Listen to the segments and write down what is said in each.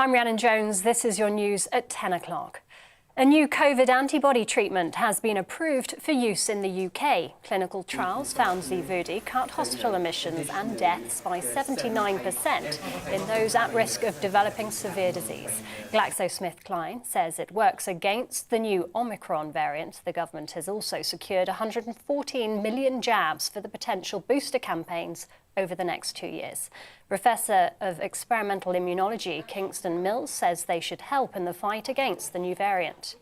I'm Rhiannon Jones. This is your news at 10 o'clock. A new COVID antibody treatment has been approved for use in the UK. Clinical trials found Xevudy cut hospital admissions and deaths by 79% in those at risk of developing severe disease. GlaxoSmithKline says it works against the new Omicron variant. The government has also secured 114 million jabs for the potential booster campaigns over the next 2 years. Professor of Experimental Immunology Kingston Mills says they should help in the fight against the new variant.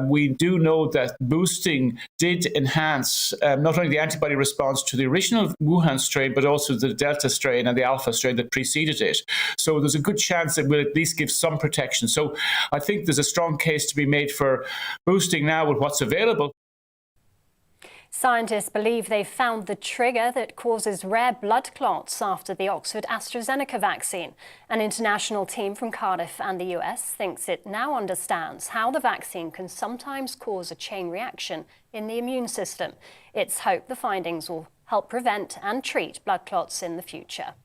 We do know that boosting did enhance not only the antibody response to the original Wuhan strain, but also the Delta strain and the Alpha strain that preceded it. So there's a good chance that we'll at least give some protection. So I think there's a strong case to be made for boosting now with what's available. Scientists believe they've found the trigger that causes rare blood clots after the Oxford AstraZeneca vaccine. An international team from Cardiff and the US thinks it now understands how the vaccine can sometimes cause a chain reaction in the immune system. It's hoped the findings will help prevent and treat blood clots in the future.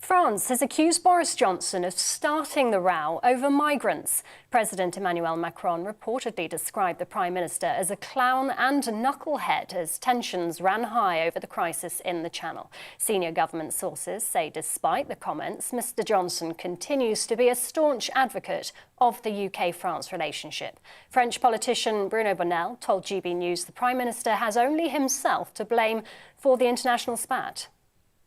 France has accused Boris Johnson of starting the row over migrants. President Emmanuel Macron reportedly described the Prime Minister as a clown and knucklehead as tensions ran high over the crisis in the Channel. Senior government sources say despite the comments, Mr Johnson continues to be a staunch advocate of the UK-France relationship. French politician Bruno Bonnell told GBNews the Prime Minister has only himself to blame for the international spat.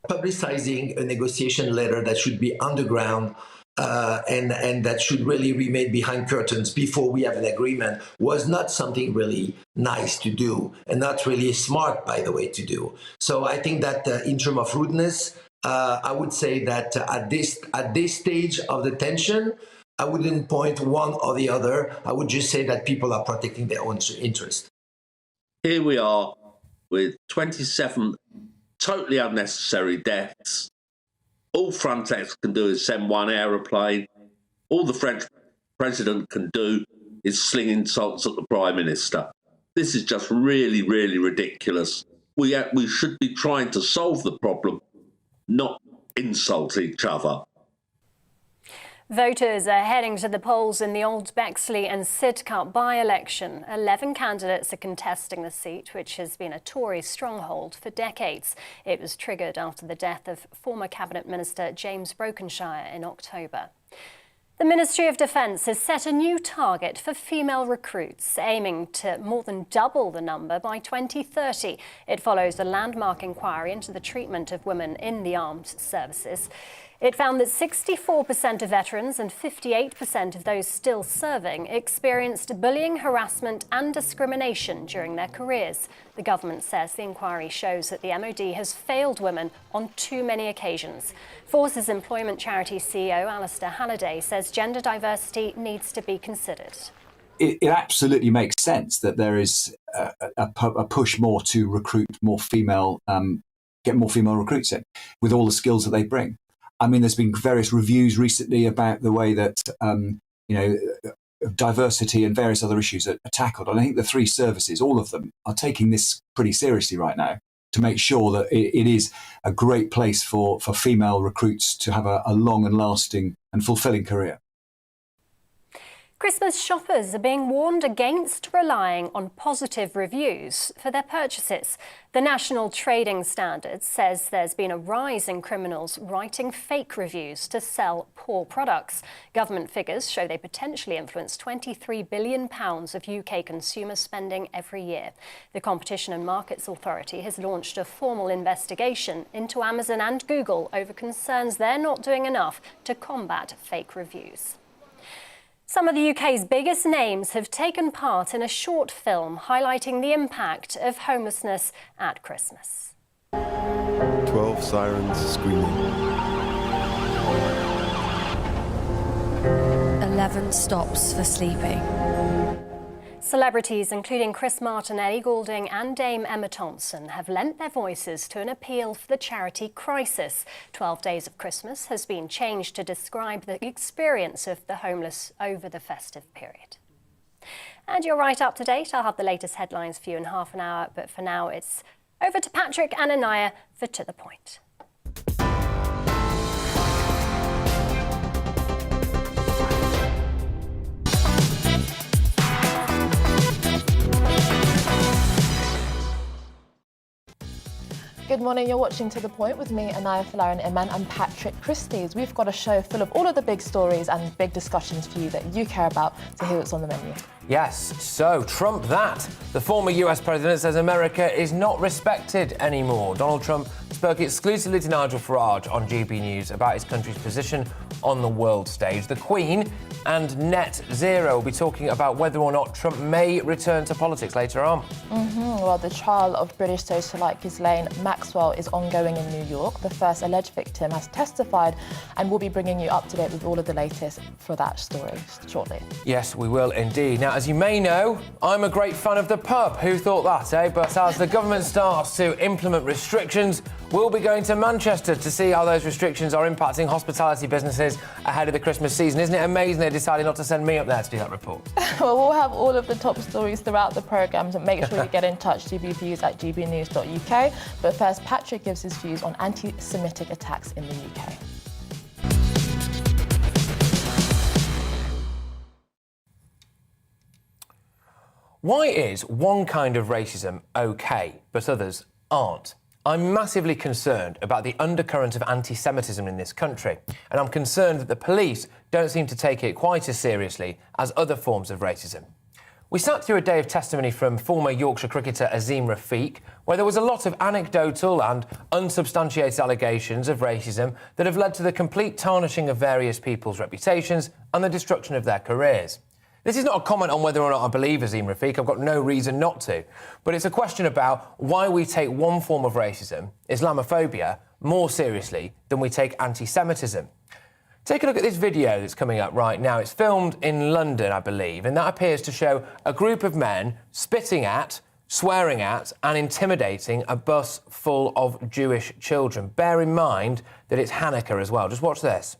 Publicizing a negotiation letter that should be underground and that should really remain behind curtains before we have an agreement was not something really nice to do and not really smart, by the way, to do. So I think that in terms of rudeness, I would say that at this stage of the tension, I wouldn't point one or the other. I would just say that people are protecting their own interest. Here we are with 27 totally unnecessary deaths. All Frontex can do is send one aeroplane. All the French president can do is sling insults at the Prime Minister. This is just really, really ridiculous. We should be trying to solve the problem, not insult each other. Voters are heading to the polls in the Old Bexley and Sidcup by-election. 11 candidates are contesting the seat, which has been a Tory stronghold for decades. It was triggered after the death of former Cabinet Minister James Brokenshire in October. The Ministry of Defence has set a new target for female recruits, aiming to more than double the number by 2030. It follows a landmark inquiry into the treatment of women in the armed services. It found that 64% of veterans and 58% of those still serving experienced bullying, harassment and discrimination during their careers. The government says the inquiry shows that the MOD has failed women on too many occasions. Forces Employment Charity CEO Alistair Halliday says gender diversity needs to be considered. It absolutely makes sense that there is a push more to recruit more female, get more female recruits in with all the skills that they bring. I mean, there's been various reviews recently about the way that, diversity and various other issues are tackled. And I think the three services, all of them, are taking this pretty seriously right now to make sure that it is a great place for female recruits to have a long and lasting and fulfilling career. Christmas shoppers are being warned against relying on positive reviews for their purchases. The National Trading Standards says there's been a rise in criminals writing fake reviews to sell poor products. Government figures show they potentially influence £23 billion of UK consumer spending every year. The Competition and Markets Authority has launched a formal investigation into Amazon and Google over concerns they're not doing enough to combat fake reviews. Some of the UK's biggest names have taken part in a short film highlighting the impact of homelessness at Christmas. 12 sirens screaming. 11 stops for sleeping. Celebrities including Chris Martin, Ellie Goulding and Dame Emma Thompson have lent their voices to an appeal for the charity Crisis. 12 Days of Christmas has been changed to describe the experience of the homeless over the festive period. And you're right up to date. I'll have the latest headlines for you in half an hour, but for now it's over to Patrick and Anaya for To The Point. Good morning, you're watching To The Point with me, Anaya Falarin Iman and Patrick Christie's. We've got a show full of all of the big stories and big discussions for you that you care about, to hear what's on the menu. Yes, so Trump that. The former US president says America is not respected anymore. Donald Trump spoke exclusively to Nigel Farage on GBNews about his country's position on the world stage. The Queen and net zero will be talking about whether or not Trump may return to politics later on. Well, the trial of British socialite Ghislaine Maxwell is ongoing in New York. The first alleged victim has testified, and we'll be bringing you up to date with all of the latest for that story shortly. Yes, we will indeed. Now, as you may know, I'm a great fan of the pub. Who thought that, eh? But as the government starts to implement restrictions, we'll be going to Manchester to see how those restrictions are impacting hospitality businesses ahead of the Christmas season. Isn't it amazing they decided not to send me up there to do that report? Well, we'll have all of the top stories throughout the programme, so make sure you get in touch, gbviews@gbnews.uk. But first, Patrick gives his views on anti-Semitic attacks in the UK. Why is one kind of racism okay, but others aren't? I'm massively concerned about the undercurrent of anti-Semitism in this country, and I'm concerned that the police don't seem to take it quite as seriously as other forms of racism. We sat through a day of testimony from former Yorkshire cricketer Azim Rafiq, where there was a lot of anecdotal and unsubstantiated allegations of racism that have led to the complete tarnishing of various people's reputations and the destruction of their careers. This is not a comment on whether or not I believe Azim Rafiq. I've got no reason not to. But it's a question about why we take one form of racism, Islamophobia, more seriously than we take anti-Semitism. Take a look at this video that's coming up right now. It's filmed in London, I believe, and that appears to show a group of men spitting at, swearing at and intimidating a bus full of Jewish children. Bear in mind that it's Hanukkah as well. Just watch this.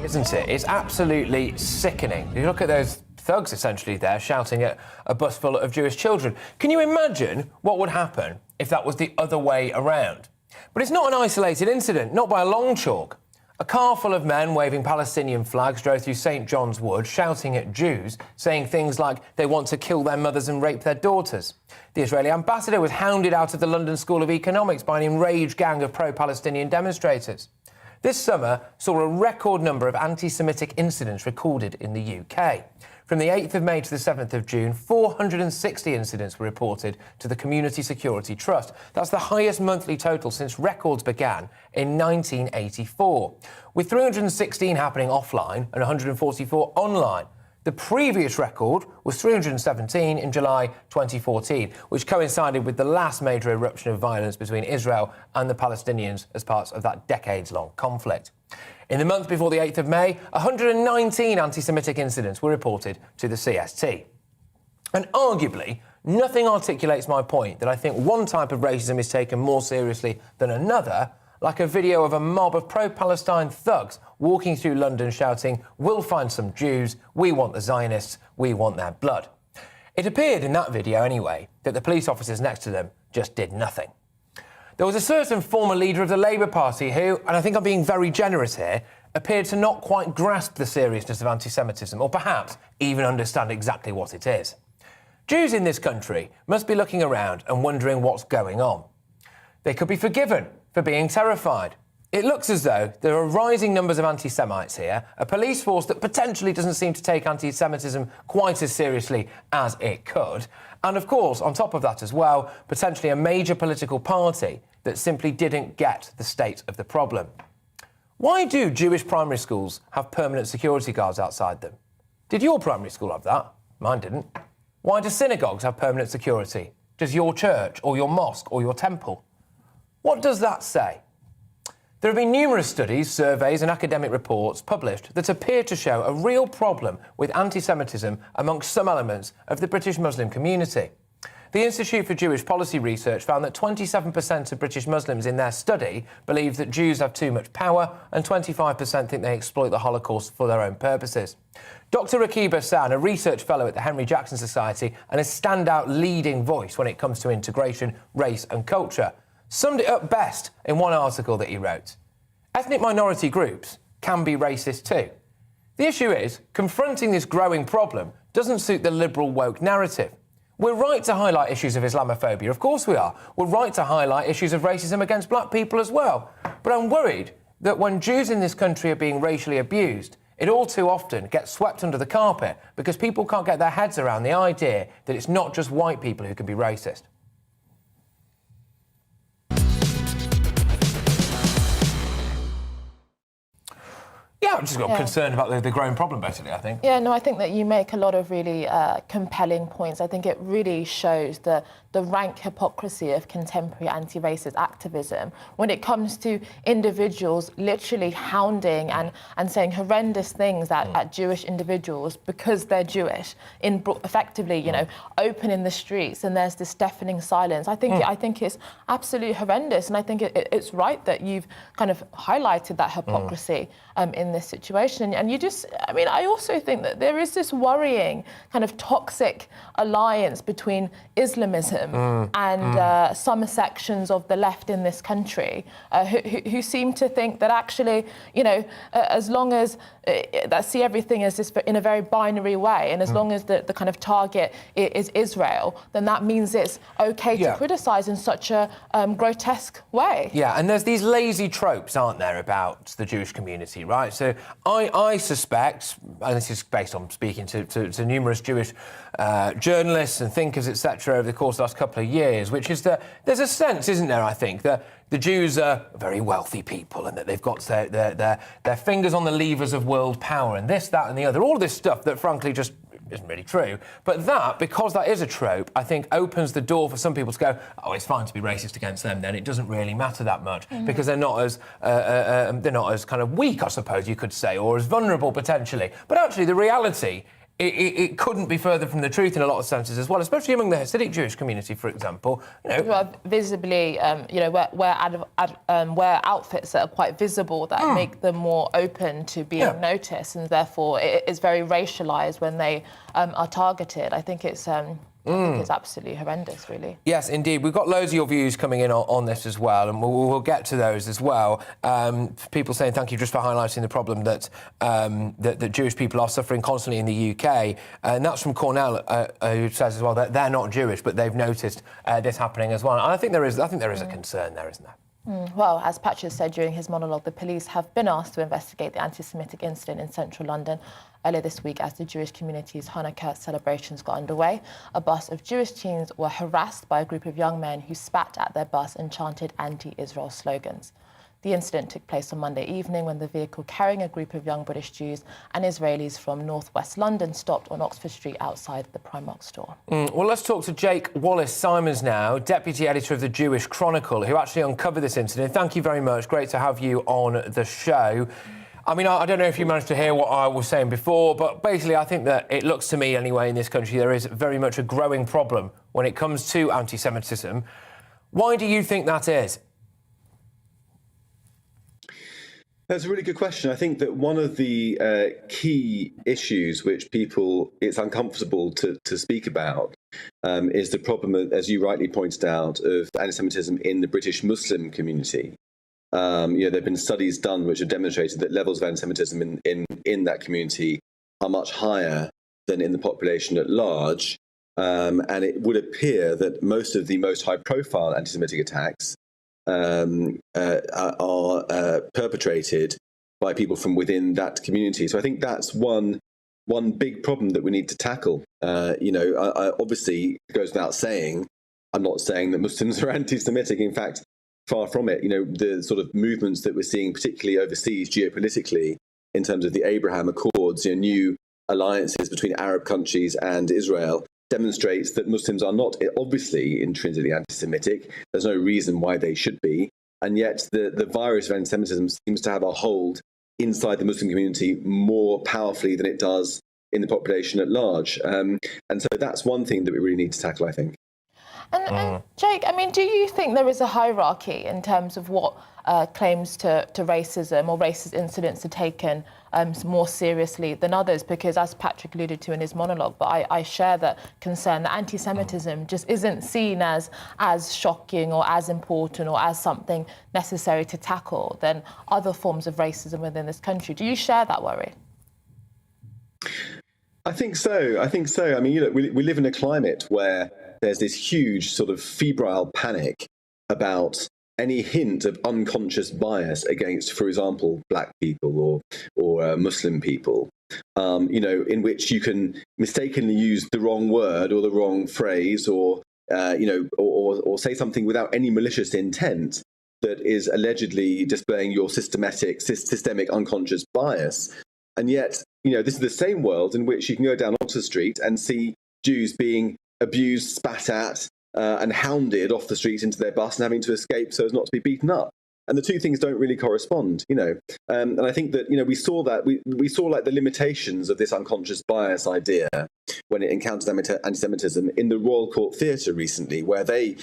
Isn't it? It's absolutely sickening. You look at those thugs essentially there shouting at a bus full of Jewish children. Can you imagine what would happen if that was the other way around? But it's not an isolated incident, not by a long chalk. A car full of men waving Palestinian flags drove through St John's Wood, shouting at Jews, saying things like they want to kill their mothers and rape their daughters. The Israeli ambassador was hounded out of the London School of Economics by an enraged gang of pro-Palestinian demonstrators. This summer saw a record number of anti-Semitic incidents recorded in the UK. From the 8th of May to the 7th of June, 460 incidents were reported to the Community Security Trust. That's the highest monthly total since records began in 1984, with 316 happening offline and 144 online. The previous record was 317 in July 2014, which coincided with the last major eruption of violence between Israel and the Palestinians as part of that decades-long conflict. In the month before the 8th of May, 119 anti-Semitic incidents were reported to the CST. And arguably, nothing articulates my point that I think one type of racism is taken more seriously than another, like a video of a mob of pro-Palestine thugs walking through London shouting, "We'll find some Jews, we want the Zionists, we want their blood." It appeared in that video, anyway, that the police officers next to them just did nothing. There was a certain former leader of the Labour Party who, and I think I'm being very generous here, appeared to not quite grasp the seriousness of anti-Semitism, or perhaps even understand exactly what it is. Jews in this country must be looking around and wondering what's going on. They could be forgiven for being terrified. It looks as though there are rising numbers of anti-Semites here, a police force that potentially doesn't seem to take anti-Semitism quite as seriously as it could, and of course, on top of that as well, potentially a major political party that simply didn't get the state of the problem. Why do Jewish primary schools have permanent security guards outside them? Did your primary school have that? Mine didn't. Why do synagogues have permanent security? Does your church or your mosque or your temple? What does that say? There have been numerous studies, surveys and academic reports published that appear to show a real problem with anti-Semitism amongst some elements of the British Muslim community. The Institute for Jewish Policy Research found that 27% of British Muslims in their study believe that Jews have too much power and 25% think they exploit the Holocaust for their own purposes. Dr. Rakib Hassan, a research fellow at the Henry Jackson Society and a standout leading voice when it comes to integration, race and culture, summed it up best in one article that he wrote. Ethnic minority groups can be racist too. The issue is, confronting this growing problem doesn't suit the liberal woke narrative. We're right to highlight issues of Islamophobia, of course we are. We're right to highlight issues of racism against black people as well. But I'm worried that when Jews in this country are being racially abused, it all too often gets swept under the carpet because people can't get their heads around the idea that it's not just white people who can be racist. Yeah, I'm just got concerned about the growing problem, basically, I think. Yeah, no, I think that you make a lot of really compelling points. I think it really shows the rank hypocrisy of contemporary anti-racist activism when it comes to individuals literally hounding and saying horrendous things at Jewish individuals because they're Jewish, effectively, you know, open in the streets, and there's this deafening silence. I think it's absolutely horrendous, and I think it's right that you've kind of highlighted that hypocrisy in this situation. And I also think that there is this worrying kind of toxic alliance between Islamism and some sections of the left in this country who seem to think that actually, you know, as long as that see everything as this in a very binary way, and as long as the kind of target is Israel, then that means it's okay to criticise in such a grotesque way. Yeah, and there's these lazy tropes, aren't there, about the Jewish community, right? So I suspect, and this is based on speaking to numerous Jewish journalists and thinkers, etc., over the course of the last couple of years, which is that there's a sense, isn't there, I think, that the Jews are very wealthy people and that they've got their fingers on the levers of world power and this, that and the other, all this stuff that frankly just isn't really true. But that, because that is a trope, I think opens the door for some people to go, oh, it's fine to be racist against them then, it doesn't really matter that much, because they're not as kind of weak, I suppose you could say, or as vulnerable potentially. But actually the reality, it couldn't be further from the truth in a lot of senses as well, especially among the Hasidic Jewish community, for example. You know, well, visibly, you know, wear outfits that are quite visible that make them more open to being noticed, and therefore it is very racialised when they are targeted. I think it's absolutely horrendous, really. Yes, indeed. We've got loads of your views coming in on this as well, and we'll get to those as well. People saying thank you just for highlighting the problem that that Jewish people are suffering constantly in the UK, and that's from Cornell, who says as well that they're not Jewish, but they've noticed this happening as well. And I think there is a concern there, isn't there? Well, as Patches said during his monologue, the police have been asked to investigate the anti-Semitic incident in central London earlier this week as the Jewish community's Hanukkah celebrations got underway. A bus of Jewish teens were harassed by a group of young men who spat at their bus and chanted anti-Israel slogans. The incident took place on Monday evening when the vehicle carrying a group of young British Jews and Israelis from northwest London stopped on Oxford Street outside the Primark store. Well, let's talk to Jake Wallis-Simons now, Deputy Editor of the Jewish Chronicle, who actually uncovered this incident. Thank you very much. Great to have you on the show. I mean, I don't know if you managed to hear what I was saying before, but basically I think that it looks to me anyway in this country there is very much a growing problem when it comes to anti-Semitism. Why do you think that is? That's a really good question. I think that one of the key issues which it's uncomfortable to speak about is the problem, as you rightly pointed out, of anti-Semitism in the British Muslim community. You know, there have been studies done which have demonstrated that levels of anti-Semitism in that community are much higher than in the population at large. And it would appear that most of the most high-profile anti-Semitic attacks are perpetrated by people from within that community. So I think that's one big problem that we need to tackle. You know, obviously, it goes without saying, I'm not saying that Muslims are anti-Semitic. In fact, far from it. You know, the sort of movements that we're seeing, particularly overseas geopolitically, in terms of the Abraham Accords, you know, new alliances between Arab countries and Israel, demonstrates that Muslims are not obviously intrinsically anti-Semitic. There's no reason why they should be. And yet the virus of anti-Semitism seems to have a hold inside the Muslim community more powerfully than it does in the population at large. And so that's one thing that we really need to tackle, I think. And Jake, I mean, do you think there is a hierarchy in terms of what claims to racism or racist incidents are taken more seriously than others? Because as Patrick alluded to in his monologue, but I share that concern that anti-Semitism just isn't seen as shocking or as important or as something necessary to tackle than other forms of racism within this country. Do you share that worry? I think so. I mean, we live in a climate where there's this huge sort of febrile panic about any hint of unconscious bias against, for example, black people or Muslim people, in which you can mistakenly use the wrong word or the wrong phrase or say something without any malicious intent that is allegedly displaying your systemic unconscious bias. And yet, this is the same world in which you can go down Oxford Street and see Jews being abused, spat at, and hounded off the streets into their bus and having to escape so as not to be beaten up. And the two things don't really correspond, And I think that, we saw that, we saw like the limitations of this unconscious bias idea when it encountered anti-Semitism in the Royal Court Theatre recently, where they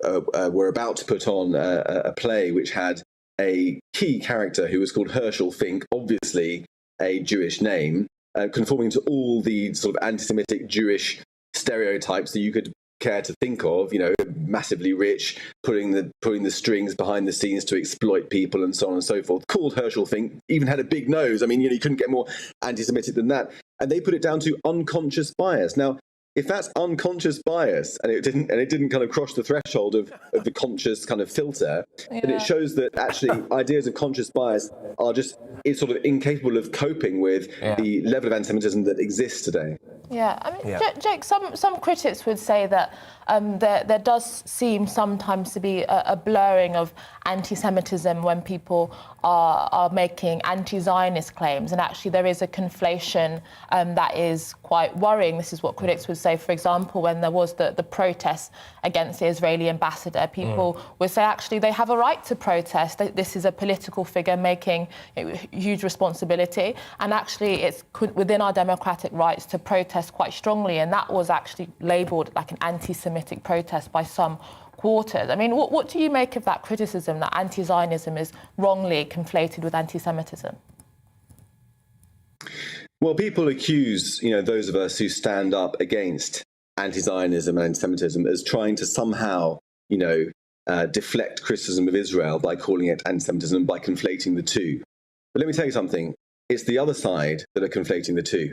were about to put on a play which had a key character who was called Herschel Fink, obviously a Jewish name, conforming to all the sort of anti-Semitic Jewish stereotypes that you could care to think of, massively rich, putting the strings behind the scenes to exploit people and so on and so forth. Called Herschel Fink, even had a big nose. I mean, you couldn't get more anti-Semitic than that. And they put it down to unconscious bias. Now, if that's unconscious bias and it didn't kind of cross the threshold of the conscious kind of filter, then it shows that actually ideas of conscious bias are just sort of incapable of coping with the level of anti-Semitism that exists today. Yeah, I mean, Jake, some critics would say that there does seem sometimes to be a blurring of anti-Semitism when people are making anti-Zionist claims, and actually there is a conflation that is quite worrying. This is what critics would say. For example, when there was the protests against the Israeli ambassador, people would say actually they have a right to protest. This is a political figure making huge responsibility, and actually it's within our democratic rights to protest quite strongly, and that was actually labelled like an anti-Semitic protest by some quarters. I mean, what do you make of that criticism that anti-Zionism is wrongly conflated with anti-Semitism? Well, people accuse, those of us who stand up against anti-Zionism and anti-Semitism as trying to somehow, deflect criticism of Israel by calling it anti-Semitism, by conflating the two. But let me tell you something. It's the other side that are conflating the two.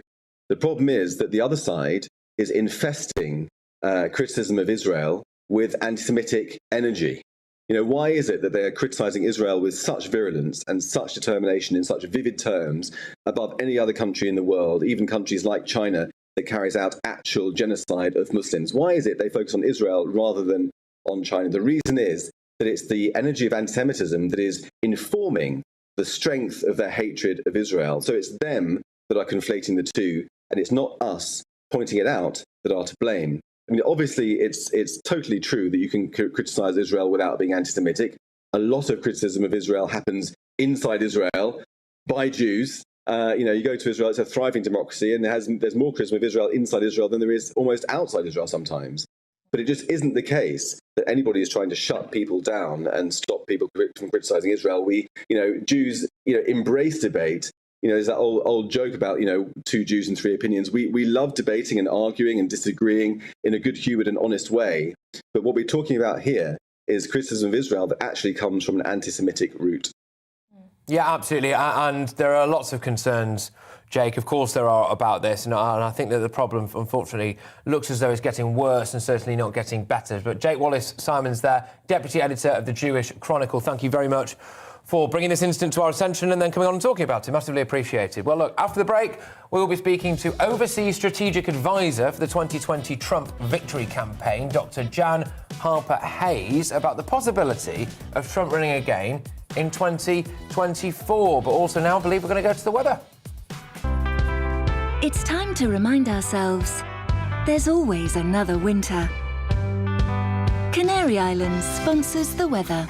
The problem is that the other side is infesting criticism of Israel with anti-Semitic energy. Why is it that they are criticizing Israel with such virulence and such determination in such vivid terms above any other country in the world, even countries like China that carries out actual genocide of Muslims? Why is it they focus on Israel rather than on China? The reason is that it's the energy of anti-Semitism that is informing the strength of their hatred of Israel. So it's them that are conflating the two, and it's not us pointing it out that are to blame. I mean, obviously, it's totally true that you can criticize Israel without being anti-Semitic. A lot of criticism of Israel happens inside Israel by Jews. You go to Israel, it's a thriving democracy, and there's more criticism of Israel inside Israel than there is almost outside Israel sometimes. But it just isn't the case that anybody is trying to shut people down and stop people from criticizing Israel. Jews, embrace debate. There's that old joke about, 2 Jews and 3 opinions. We love debating and arguing and disagreeing in a good-humoured and honest way. But what we're talking about here is criticism of Israel that actually comes from an anti-Semitic root. Yeah, absolutely. And there are lots of concerns, Jake, of course there are, about this. And I think that the problem, unfortunately, looks as though it's getting worse and certainly not getting better. But Jake Wallis-Simons there, Deputy Editor of the Jewish Chronicle, thank you very much for bringing this incident to our attention and then coming on and talking about it. Massively appreciated. Well, look, after the break, we will be speaking to Overseas Strategic Advisor for the 2020 Trump Victory Campaign, Dr. Jan Harper-Hayes, about the possibility of Trump running again in 2024. But also now, I believe we're going to go to the weather. It's time to remind ourselves there's always another winter. Canary Islands sponsors the weather.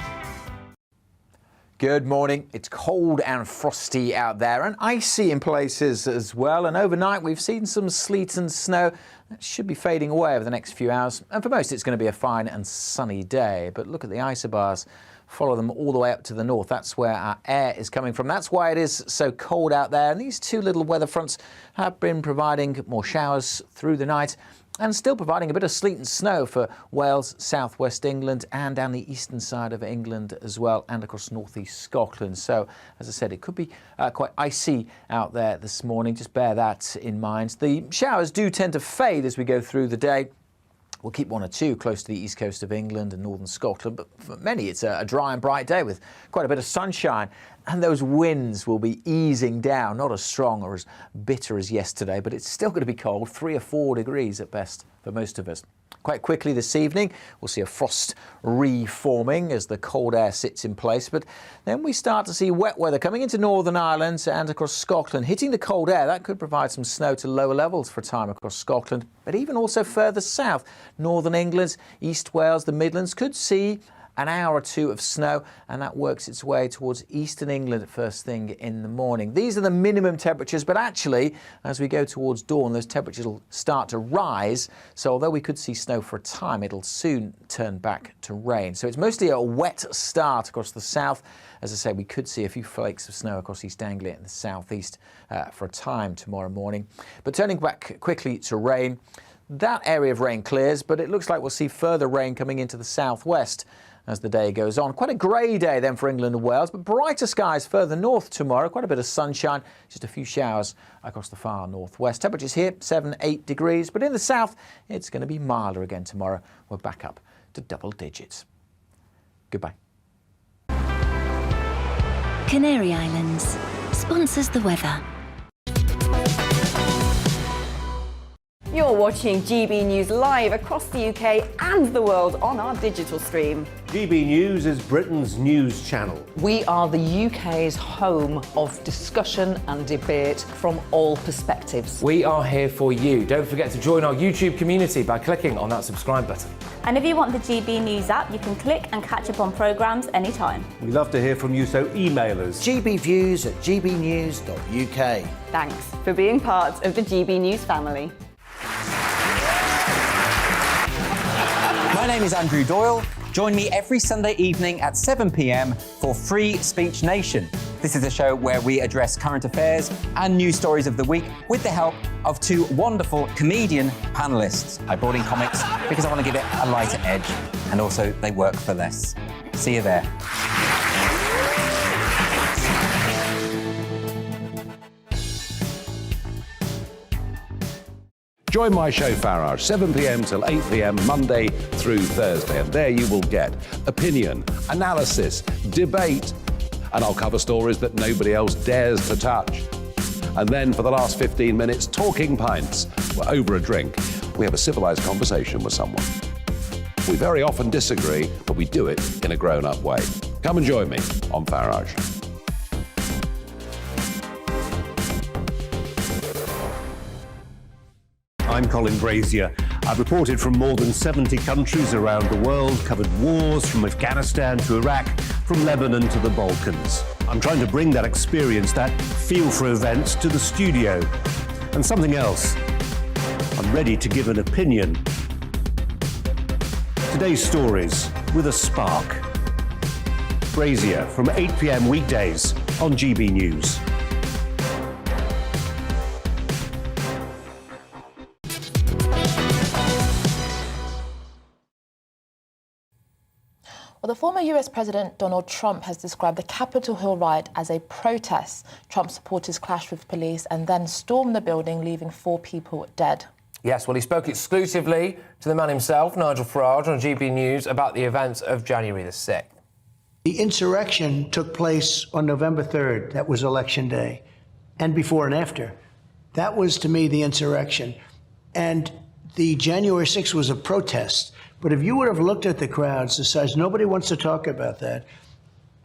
Good morning. It's cold and frosty out there and icy in places as well. And overnight we've seen some sleet and snow that should be fading away over the next few hours. And for most it's going to be a fine and sunny day. But look at the isobars. Follow them all the way up to the north. That's where our air is coming from. That's why it is so cold out there. And these two little weather fronts have been providing more showers through the night and still providing a bit of sleet and snow for Wales, southwest England and down the eastern side of England as well, and across northeast Scotland. So, as I said, it could be quite icy out there this morning. Just bear that in mind. The showers do tend to fade as we go through the day. We'll keep one or two close to the east coast of England and northern Scotland, but for many it's a dry and bright day with quite a bit of sunshine, and those winds will be easing down, not as strong or as bitter as yesterday, but it's still going to be cold, 3 or 4 degrees at best for most of us. Quite quickly this evening, we'll see a frost reforming as the cold air sits in place, but then we start to see wet weather coming into Northern Ireland and across Scotland. Hitting the cold air, that could provide some snow to lower levels for a time across Scotland, but even also further south, Northern England, East Wales, the Midlands could see an hour or two of snow, and that works its way towards eastern England first thing in the morning. These are the minimum temperatures, but actually, as we go towards dawn, those temperatures will start to rise. So although we could see snow for a time, it'll soon turn back to rain. So it's mostly a wet start across the south. As I say, we could see a few flakes of snow across East Anglia and the southeast for a time tomorrow morning. But turning back quickly to rain, that area of rain clears, but it looks like we'll see further rain coming into the southwest as the day goes on. Quite a grey day then for England and Wales, but brighter skies further north tomorrow. Quite a bit of sunshine, just a few showers across the far northwest. Temperatures here 7-8 degrees, but in the south it's going to be milder again tomorrow. We're back up to double digits. Goodbye. Canary Islands sponsors the weather. You're watching GB News live across the UK and the world on our digital stream. GB News is Britain's news channel. We are the UK's home of discussion and debate from all perspectives. We are here for you. Don't forget to join our YouTube community by clicking on that subscribe button. And if you want the GB News app, you can click and catch up on programmes anytime. We love to hear from you, so email us. gbviews@gbnews.uk. Thanks for being part of the GB News family. My name is Andrew Doyle. Join me every Sunday evening at 7 p.m. for Free Speech Nation. This is a show where we address current affairs and news stories of the week with the help of two wonderful comedian panellists. I brought in comics because I want to give it a lighter edge, and also they work for less. See you there. Join my show Farage, 7 p.m. till 8 p.m. Monday through Thursday, and there you will get opinion, analysis, debate, and I'll cover stories that nobody else dares to touch. And then for the last 15 minutes, talking pints. We're over a drink. We have a civilized conversation with someone. We very often disagree, but we do it in a grown-up way. Come and join me on Farage. I'm Colin Brazier. I've reported from more than 70 countries around the world, covered wars from Afghanistan to Iraq, from Lebanon to the Balkans. I'm trying to bring that experience, that feel for events, to the studio. And something else, I'm ready to give an opinion. Today's stories with a spark. Brazier from 8 p.m. weekdays on GB News. Well, the former US President Donald Trump has described the Capitol Hill riot as a protest. Trump supporters clashed with police and then stormed the building, leaving 4 people dead. Yes, well, he spoke exclusively to the man himself, Nigel Farage, on GB News about the events of January the 6th. The insurrection took place on November 3rd. That was Election Day. And before and after. That was, to me, the insurrection. And the January 6th was a protest. But if you would have looked at the crowds, the size, nobody wants to talk about that.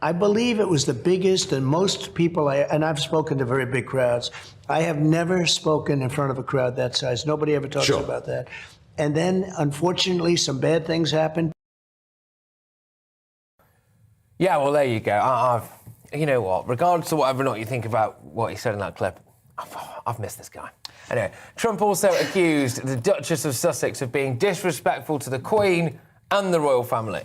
I believe it was the biggest and most people, and I've spoken to very big crowds. I have never spoken in front of a crowd that size. Nobody ever talks about that. And then, unfortunately, some bad things happened. Yeah, well, there you go. You know what? Regardless of whatever or not you think about what he said in that clip, I've missed this guy. Anyway, Trump also accused the Duchess of Sussex of being disrespectful to the Queen and the royal family.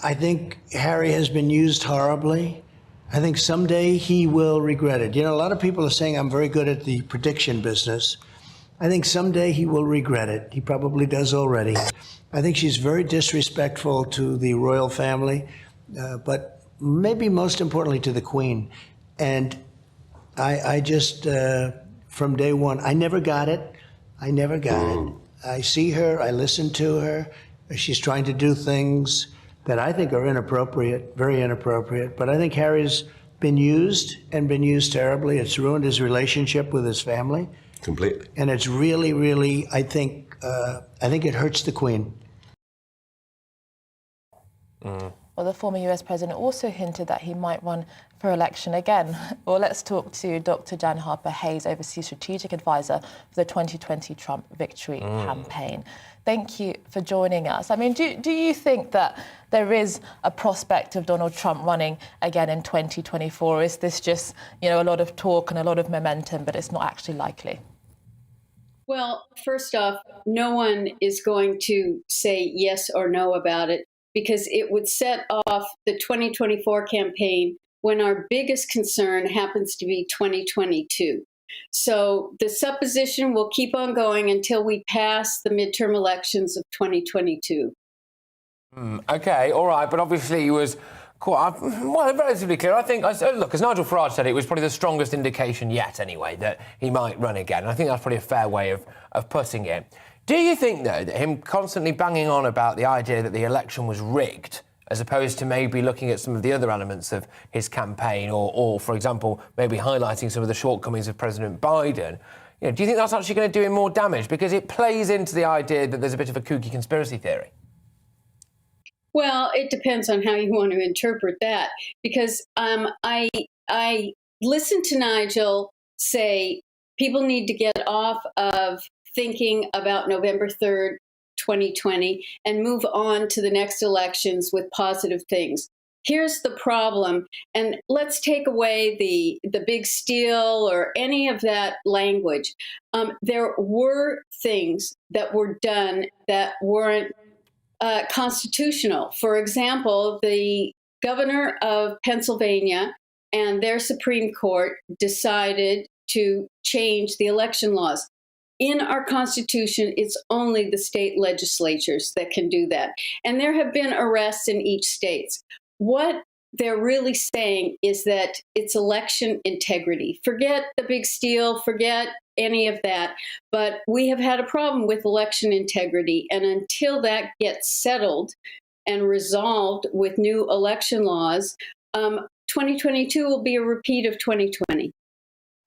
I think Harry has been used horribly. I think someday he will regret it. You know, a lot of people are saying I'm very good at the prediction business. I think someday he will regret it. He probably does already. I think she's very disrespectful to the royal family, but maybe most importantly to the Queen. And I just, from day one, I never got it. I never got it. I see her, I listen to her. She's trying to do things that I think are inappropriate, very inappropriate. But I think Harry's been used and been used terribly. It's ruined his relationship with his family. Completely. And it's really, really, I think it hurts the Queen. Well, the former US president also hinted that he might run for election again. Well, let's talk to Dr. Jan Harper-Hayes, Overseas Strategic Advisor for the 2020 Trump victory campaign. Thank you for joining us. I mean, do you think that there is a prospect of Donald Trump running again in 2024? Or is this just, you know, a lot of talk and a lot of momentum, but it's not actually likely? Well, first off, no one is going to say yes or no about it, because it would set off the 2024 campaign when our biggest concern happens to be 2022. So the supposition will keep on going until we pass the midterm elections of 2022. OK, all right, but obviously he was quite, well, relatively clear. I think, look, as Nigel Farage said, it was probably the strongest indication yet, anyway, that he might run again. And I think that's probably a fair way of putting it. Do you think, though, that him constantly banging on about the idea that the election was rigged, as opposed to maybe looking at some of the other elements of his campaign or for example, maybe highlighting some of the shortcomings of President Biden, you know, do you think that's actually going to do him more damage? Because it plays into the idea that there's a bit of a kooky conspiracy theory. Well, it depends on how you want to interpret that, because I listened to Nigel say people need to get off of thinking about November 3rd, 2020, and move on to the next elections with positive things. Here's the problem, and let's take away the big steal or any of that language. There were things that were done that weren't constitutional. For example, the governor of Pennsylvania and their Supreme Court decided to change the election laws. In our Constitution, it's only the state legislatures that can do that. And there have been arrests in each state. What they're really saying is that it's election integrity. Forget the big steal, forget any of that. But we have had a problem with election integrity. And until that gets settled and resolved with new election laws, 2022 will be a repeat of 2020.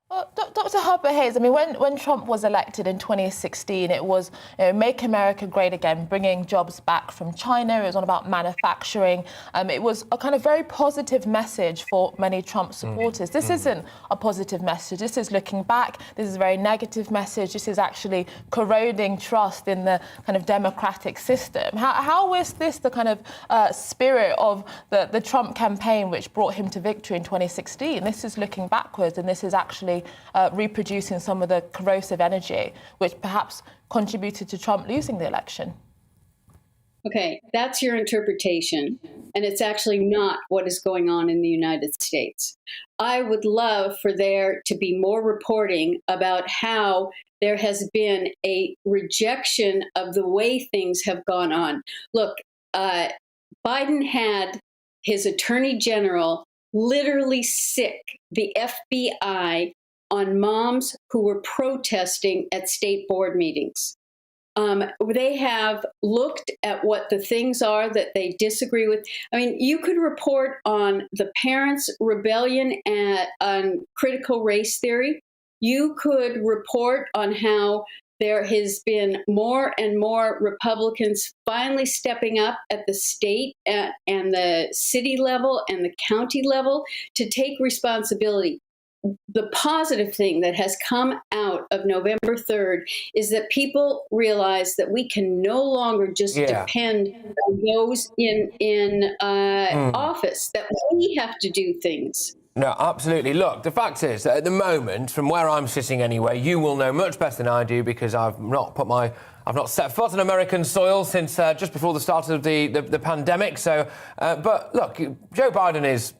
Well, Dr. Harper-Hayes, I mean, when Trump was elected in 2016, it was, you know, Make America Great Again, bringing jobs back from China. It was all about manufacturing. It was a kind of very positive message for many Trump supporters. This isn't a positive message. This is looking back. This is a very negative message. This is actually corroding trust in the kind of democratic system. How is this the kind of spirit of the Trump campaign which brought him to victory in 2016? This is looking backwards, and this is actually reproducing some of the corrosive energy which perhaps contributed to Trump losing the election. Okay, that's your interpretation, and it's actually not what is going on in the United States. I would love for there to be more reporting about how there has been a rejection of the way things have gone on. Look, Biden had his attorney general literally sick the FBI on moms who were protesting at state board meetings. They have looked at what the things are that they disagree with. I mean, you could report on the parents' rebellion on critical race theory. You could report on how there has been more and more Republicans finally stepping up at the state and the city level and the county level to take responsibility. the positive thing that has come out of November 3rd is that people realize that we can no longer just depend on those in office, that we have to do things. No, absolutely. Look, the fact is that at the moment, from where I'm sitting anyway, you will know much better than I do because I've not set foot on American soil since just before the start of the pandemic. So, but look, Joe Biden is,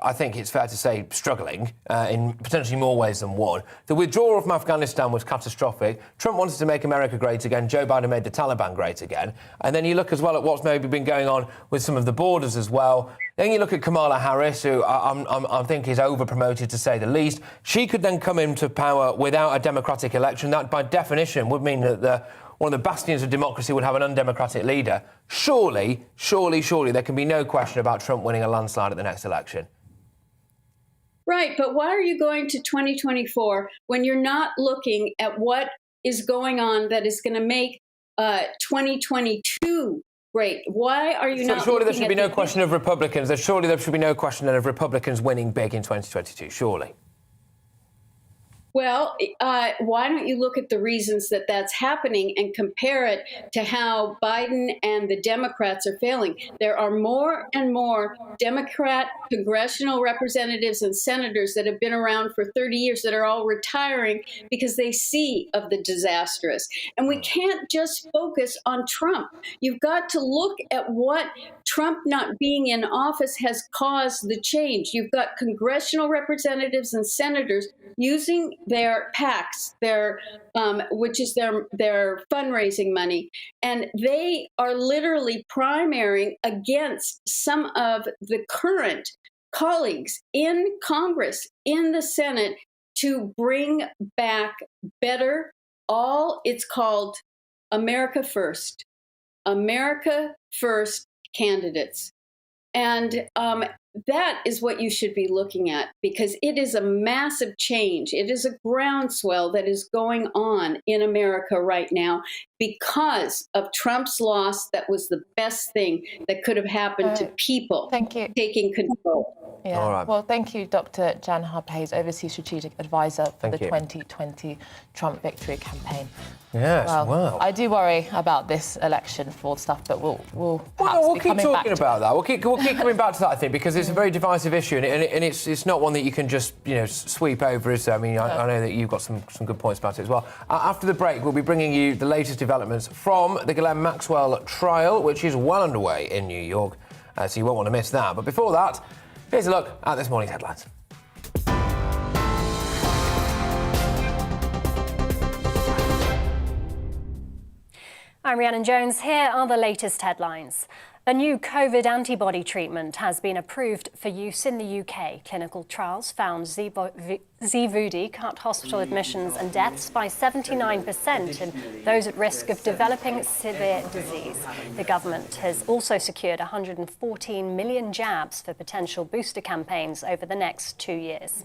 I think it's fair to say, struggling in potentially more ways than one. The withdrawal from Afghanistan was catastrophic. Trump wanted to make America great again. Joe Biden made the Taliban great again. And then you look as well at what's maybe been going on with some of the borders as well. Then you look at Kamala Harris, who I think is over-promoted to say the least. She could then come into power without a democratic election. That, by definition, would mean that one of the bastions of democracy would have an undemocratic leader. Surely, there can be no question about Trump winning a landslide at the next election. Right, but why are you going to 2024 when you're not looking at what is going on that is going to make 2022 great? Why are you not? Surely there should be no question of Republicans. Surely there should be no question of Republicans winning big in 2022. Surely. Well, why don't you look at the reasons that that's happening and compare it to how Biden and the Democrats are failing? There are more and more Democrat congressional representatives and senators that have been around for 30 years that are all retiring because they see of the disastrous. And we can't just focus on Trump. You've got to look at what Trump not being in office has caused the change. You've got congressional representatives and senators using their PACs, which is their fundraising money, and they are literally primarying against some of the current colleagues in Congress, in the Senate, to bring back better. It's called America First candidates. And that is what you should be looking at, because it is a massive change. It is a groundswell that is going on in America right now because of Trump's loss. That was the best thing that could have happened to people taking control. Yeah. All right. Well, thank you, Dr. Jan Harper-Hayes, Overseas Strategic Advisor for the 2020 Trump victory campaign. Yes, well, I do worry about this election fraud stuff, but we'll keep talking about that. We'll keep coming back to that, I think, because it's a very divisive issue, and it's not one that you can just sweep over, is there? I mean, I know that you've got some good points about it as well. After the break, we'll be bringing you the latest developments from the Ghislaine Maxwell trial, which is well underway in New York, so you won't want to miss that. But before that, here's a look at this morning's headlines. I'm Rhiannon Jones. Here are the latest headlines. A new COVID antibody treatment has been approved for use in the UK. Clinical trials found Xevudy cut hospital admissions and deaths by 79% in those at risk of developing severe disease. The government has also secured 114 million jabs for potential booster campaigns over the next 2 years.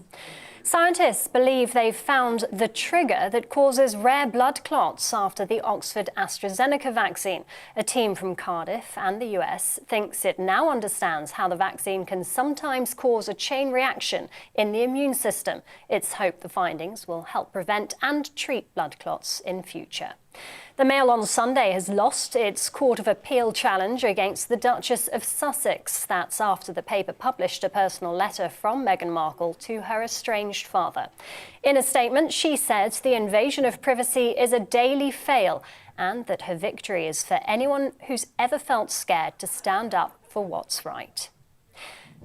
Scientists believe they've found the trigger that causes rare blood clots after the Oxford AstraZeneca vaccine. A team from Cardiff and the US thinks it now understands how the vaccine can sometimes cause a chain reaction in the immune system. It's hoped the findings will help prevent and treat blood clots in future. The Mail on Sunday has lost its Court of Appeal challenge against the Duchess of Sussex. That's after the paper published a personal letter from Meghan Markle to her estranged father. In a statement, she said the invasion of privacy is a daily fail and that her victory is for anyone who's ever felt scared to stand up for what's right.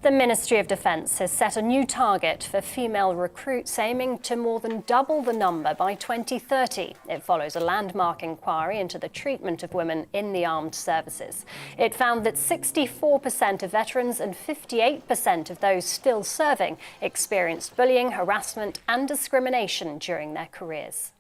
The Ministry of Defence has set a new target for female recruits, aiming to more than double the number by 2030. It follows a landmark inquiry into the treatment of women in the armed services. It found that 64% of veterans and 58% of those still serving experienced bullying, harassment and discrimination during their careers.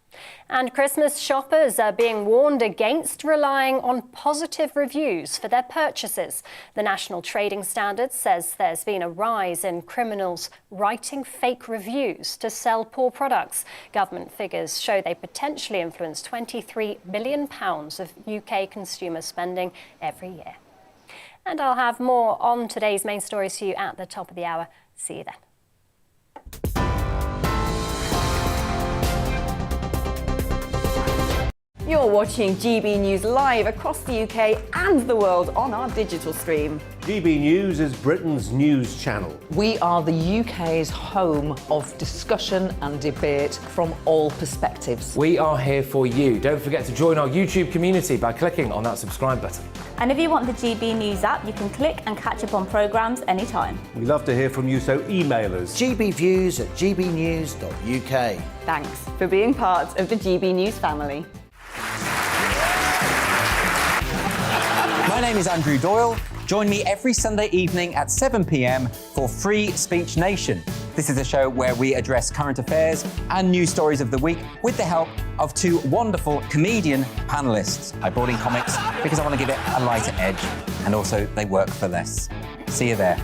And Christmas shoppers are being warned against relying on positive reviews for their purchases. The National Trading Standards says there's been a rise in criminals writing fake reviews to sell poor products. Government figures show they potentially influence £23 billion of UK consumer spending every year. And I'll have more on today's main stories for you at the top of the hour. See you then. You're watching GB News live across the UK and the world on our digital stream. GB News is Britain's news channel. We are the UK's home of discussion and debate from all perspectives. We are here for you. Don't forget to join our YouTube community by clicking on that subscribe button. And if you want the GB News app, you can click and catch up on programmes anytime. We love to hear from you, so email us. gbviews@gbnews.uk. Thanks for being part of the GB News family. My name is Andrew Doyle. Join me every Sunday evening at 7 p.m. for Free Speech Nation. This is a show where we address current affairs and news stories of the week with the help of two wonderful comedian panellists. I brought in comics because I want to give it a lighter edge, and also they work for less. See you there.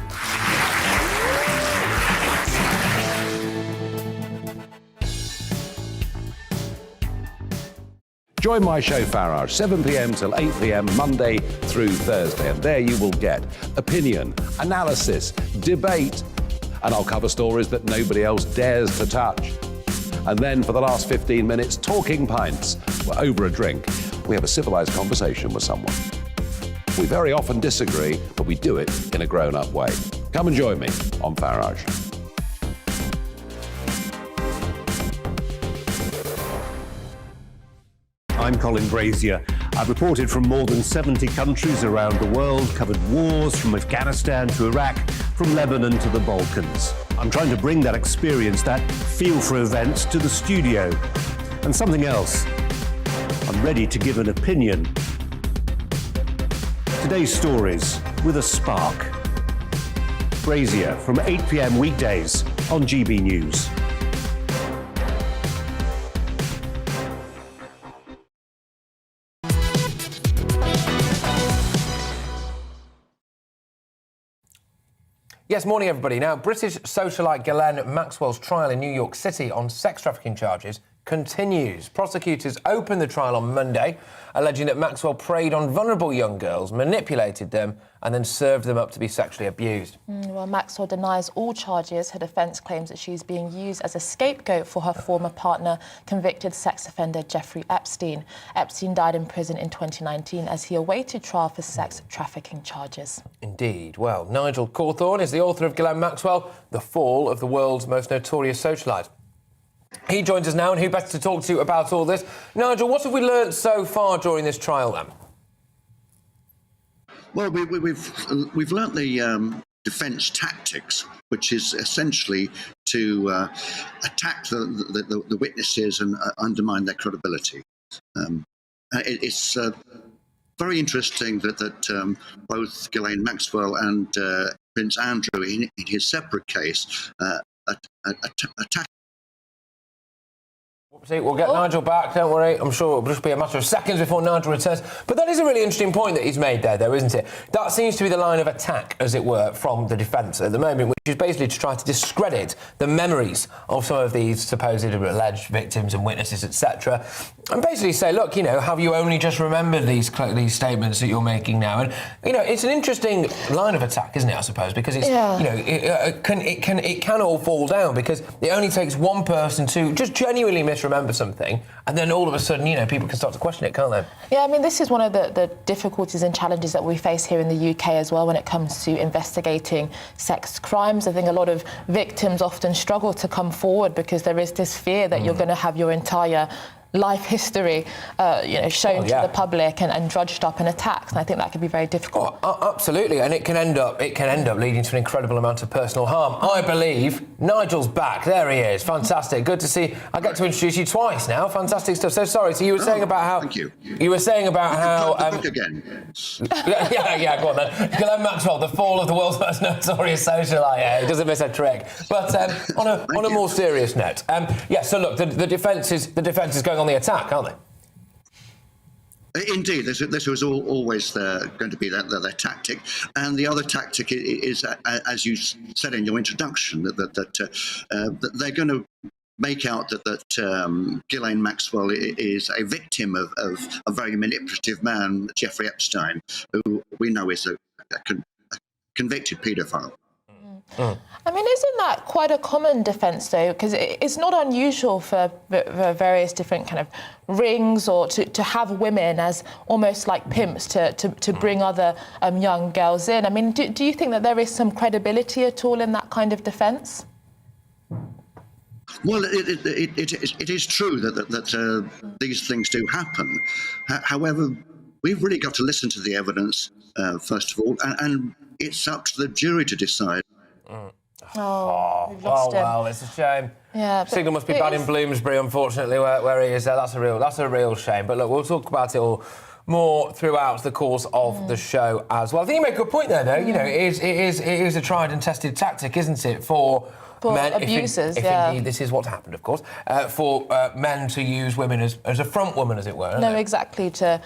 Join my show Farage, 7 p.m. till 8 p.m. Monday through Thursday, and there you will get opinion, analysis, debate, and I'll cover stories that nobody else dares to touch. And then for the last 15 minutes, talking pints. We're over a drink. We have a civilized conversation with someone. We very often disagree, but we do it in a grown-up way. Come and join me on Farage. I'm Colin Brazier. I've reported from more than 70 countries around the world, covered wars from Afghanistan to Iraq, from Lebanon to the Balkans. I'm trying to bring that experience, that feel for events, to the studio. And something else. I'm ready to give an opinion. Today's stories with a spark. Brazier from 8 p.m. weekdays on GB News. Yes, morning everybody. Now, British socialite Ghislaine Maxwell's trial in New York City on sex trafficking charges continues. Prosecutors opened the trial on Monday, alleging that Maxwell preyed on vulnerable young girls, manipulated them, and then served them up to be sexually abused. Well, Maxwell denies all charges. Her defence claims that she's being used as a scapegoat for her former partner, convicted sex offender Jeffrey Epstein. Epstein died in prison in 2019 as he awaited trial for sex trafficking charges. Indeed. Well, Nigel Cawthorne is the author of Ghislaine Maxwell, The Fall of the World's Most Notorious Socialite. He joins us now, and who better to talk to about all this? Nigel, what have we learnt so far during this trial, then? Well, we've learnt the defence tactics, which is essentially to attack the witnesses and undermine their credibility. It's very interesting that both Ghislaine Maxwell and Prince Andrew, in his separate case, attacked. We'll get Nigel back, don't worry. I'm sure it'll just be a matter of seconds before Nigel returns. But that is a really interesting point that he's made there, though, isn't it? That seems to be the line of attack, as it were, from the defence at the moment, which is basically to try to discredit the memories of some of these supposed alleged victims and witnesses, etc. And basically say, look, you know, have you only just remembered these statements that you're making now? And, you know, it's an interesting line of attack, isn't it, I suppose, because it's, you know, it can all fall down because it only takes one person to just genuinely misremember something, and then all of a sudden, you know, people can start to question it, can't they? Yeah, I mean, this is one of the difficulties and challenges that we face here in the UK as well when it comes to investigating sex crimes. I think a lot of victims often struggle to come forward because there is this fear that you're going to have your entire life history, shown to the public and drudged up and attacked, and I think that can be very difficult. Absolutely, and it can end up leading to an incredible amount of personal harm. I believe Nigel's back. There he is. Fantastic. Good to see. I get to introduce you twice now. Fantastic stuff. So sorry. So you were saying about how? Thank you. You were saying about how? Book again. yeah. Go on then. Ghislaine Maxwell, The Fall of the World's Most Notorious Socialite. Yeah, he doesn't miss a trick. But on a more serious note, So look, the defence is going on the attack, aren't they? Indeed, this was always going to be their tactic, and the other tactic is, as you said in your introduction, that they're going to make out that Ghislaine Maxwell is a victim of a very manipulative man, Jeffrey Epstein, who we know is a convicted paedophile. I mean, isn't that quite a common defence, though? Because it's not unusual for various different kind of rings or to have women as almost like pimps to bring other young girls in. I mean, do you think that there is some credibility at all in that kind of defence? Well, it is true that these things do happen. However, we've really got to listen to the evidence, first of all, and it's up to the jury to decide. We've lost him. Well, it's a shame. Yeah, Signal must be bad in Bloomsbury, unfortunately, where he is there. That's a real shame. But look, we'll talk about it all more throughout the course of the show as well. I think you make a good point there, though. You know, it is a tried and tested tactic, isn't it, for men, abusers, if indeed this is what's happened, of course, for men to use women as a front woman, as it were. No, exactly, to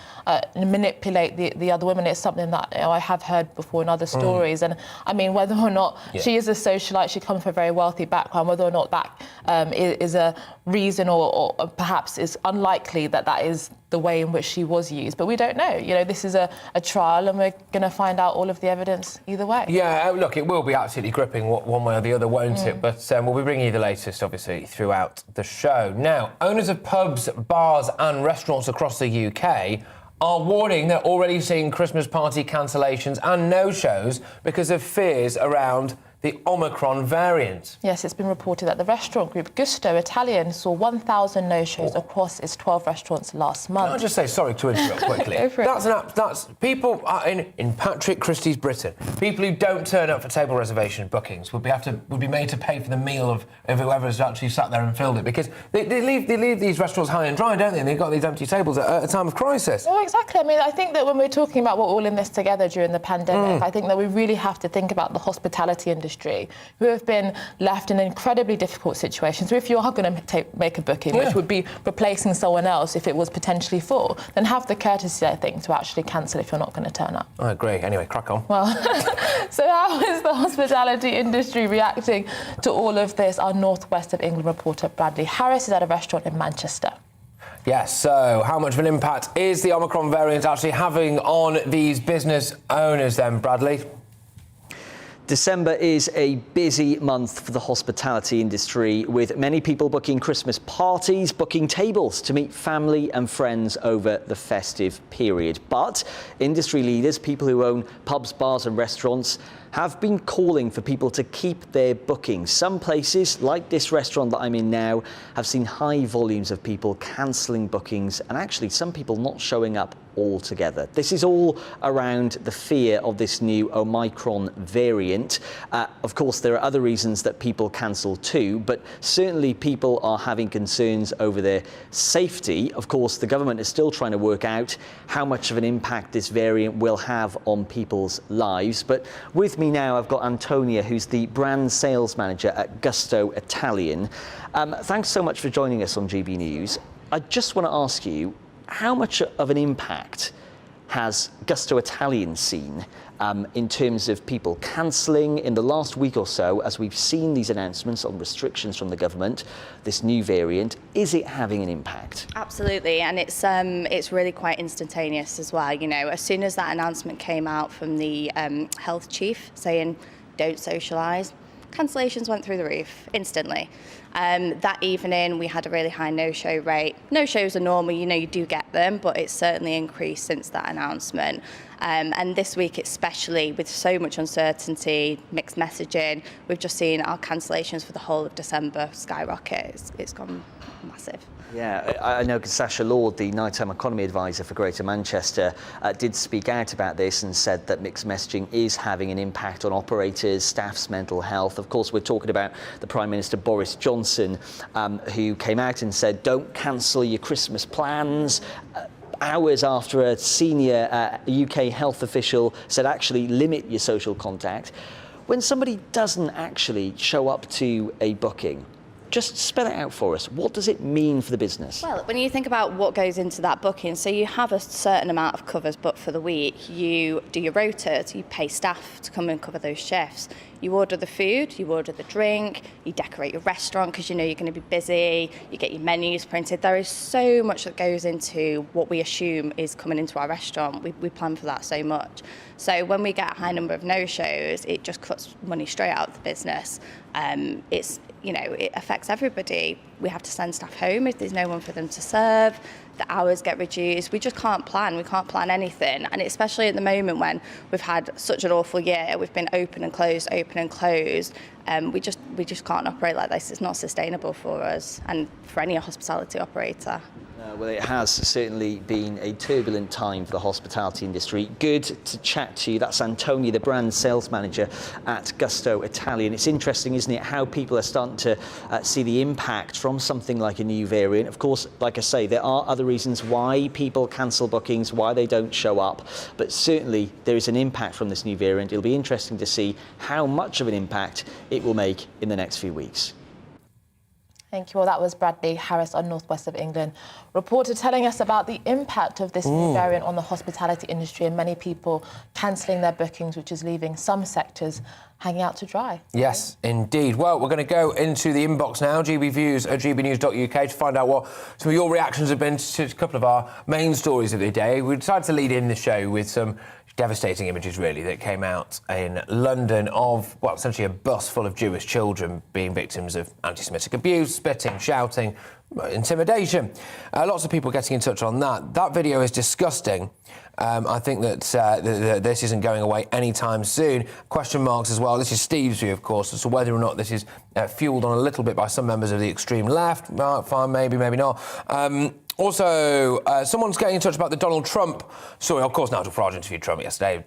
manipulate the other women. It's something that I have heard before in other stories. And I mean, whether or not she is a socialite, she comes from a very wealthy background, whether or not that is a reason or perhaps is unlikely that is the way in which she was used. But we don't know. You know, this is a trial and we're going to find out all of the evidence either way. Yeah, look, it will be absolutely gripping one way or the other, won't it? But we'll be bringing you the latest, obviously, throughout the show. Now, owners of pubs, bars and restaurants across the UK are warning they're already seeing Christmas party cancellations and no-shows because of fears around the Omicron variant. Yes, it's been reported that the restaurant group Gusto Italian saw 1,000 no-shows across its 12 restaurants last month. Can I just say, sorry to interrupt quickly. Go for it. That's people in Patrick Christie's Britain. People who don't turn up for table reservation bookings would be made to pay for the meal of whoever's actually sat there and filled it, because they leave these restaurants high and dry, don't they? And they've got these empty tables at a time of crisis. Oh, exactly. I mean, I think that when we're talking about we're all in this together during the pandemic, I think that we really have to think about the hospitality industry, who have been left in incredibly difficult situations. So if you are going to make a booking, which would be replacing someone else if it was potentially full, then have the courtesy, I think, to actually cancel if you're not going to turn up. I agree. Anyway, crack on. Well, so how is the hospitality industry reacting to all of this? Our North West of England reporter Bradley Harris is at a restaurant in Manchester. Yes, so how much of an impact is the Omicron variant actually having on these business owners then, Bradley? December is a busy month for the hospitality industry, with many people booking Christmas parties, booking tables to meet family and friends over the festive period. But industry leaders, people who own pubs, bars and restaurants, have been calling for people to keep their bookings. Some places, like this restaurant that I'm in now, have seen high volumes of people cancelling bookings and actually some people not showing up altogether. This is all around the fear of this new Omicron variant. Of course, there are other reasons that people cancel too, but certainly people are having concerns over their safety. Of course, the government is still trying to work out how much of an impact this variant will have on people's lives. But with me now, I've got Antonia, who's the brand sales manager at Gusto Italian. Thanks so much for joining us on GB News. I just want to ask you, how much of an impact has Gusto Italian seen in terms of people cancelling in the last week or so, as we've seen these announcements on restrictions from the government, this new variant? Is it having an impact? Absolutely, and it's really quite instantaneous as well. You know, as soon as that announcement came out from the health chief saying don't socialise, cancellations went through the roof instantly. That evening we had a really high no-show rate. No-shows are normal, you know, you do get them, but it's certainly increased since that announcement. And this week especially, with so much uncertainty, mixed messaging, we've just seen our cancellations for the whole of December skyrocket. It's gone massive. Yeah, I know Sasha Lord, the nighttime economy advisor for Greater Manchester, did speak out about this and said that mixed messaging is having an impact on operators, staff's mental health. Of course, we're talking about the Prime Minister Boris Johnson, who came out and said, don't cancel your Christmas plans. Hours after a senior UK health official said, actually limit your social contact. When somebody doesn't actually show up to a booking, just spell it out for us. What does it mean for the business? Well, when you think about what goes into that booking, so you have a certain amount of covers booked for the week. You do your rota, so you pay staff to come and cover those shifts. You order the food, you order the drink, you decorate your restaurant because you know you're going to be busy, you get your menus printed. There is so much that goes into what we assume is coming into our restaurant. We plan for that so much. So when we get a high number of no-shows, it just cuts money straight out of the business. It affects everybody. We have to send staff home if there's no one for them to serve. The hours get reduced. We just can't plan. We can't plan anything. And especially at the moment when we've had such an awful year, we've been open and closed. We just can't operate like this. It's not sustainable for us and for any hospitality operator. Well, it has certainly been a turbulent time for the hospitality industry. Good to chat to you. That's Antonia, the brand sales manager at Gusto Italian. It's interesting, isn't it, how people are starting to see the impact from something like a new variant. Of course, like I say, there are other reasons why people cancel bookings, why they don't show up. But certainly there is an impact from this new variant. It'll be interesting to see how much of an impact it will make in the next few weeks. Thank you. Well, that was Bradley Harris on Northwest of England, reporter telling us about the impact of this new variant on the hospitality industry and many people cancelling their bookings, which is leaving some sectors hanging out to dry. Yes, indeed. Well, we're going to go into the inbox now, gbviews at gbnews.uk, to find out what some of your reactions have been to a couple of our main stories of the day. We decided to lead in the show with some devastating images, really, that came out in London of, well, essentially a bus full of Jewish children being victims of anti-Semitic abuse, spitting, shouting, intimidation. Lots of people getting in touch on that. That video is disgusting. I think that this isn't going away anytime soon. Question marks as well. This is Steve's view, of course, as to whether or not this is fuelled on a little bit by some members of the extreme left. Well, fine, maybe not. Also, someone's getting in touch about the Donald Trump story. Of course, Nigel Farage interviewed Trump yesterday.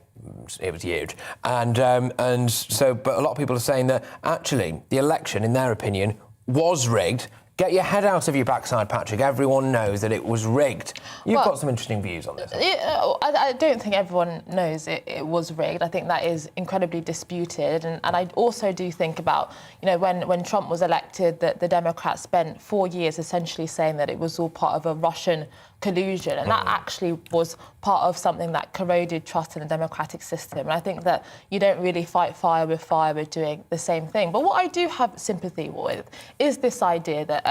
It was huge. But a lot of people are saying that actually the election, in their opinion, was rigged. Get your head out of your backside, Patrick. Everyone knows that it was rigged. You've got some interesting views on this. I don't think everyone knows it was rigged. I think that is incredibly disputed. And I also do think about, when Trump was elected, that the Democrats spent 4 years essentially saying that it was all part of a Russian collusion. And that actually was part of something that corroded trust in the democratic system. And I think that you don't really fight fire with doing the same thing. But what I do have sympathy with is this idea that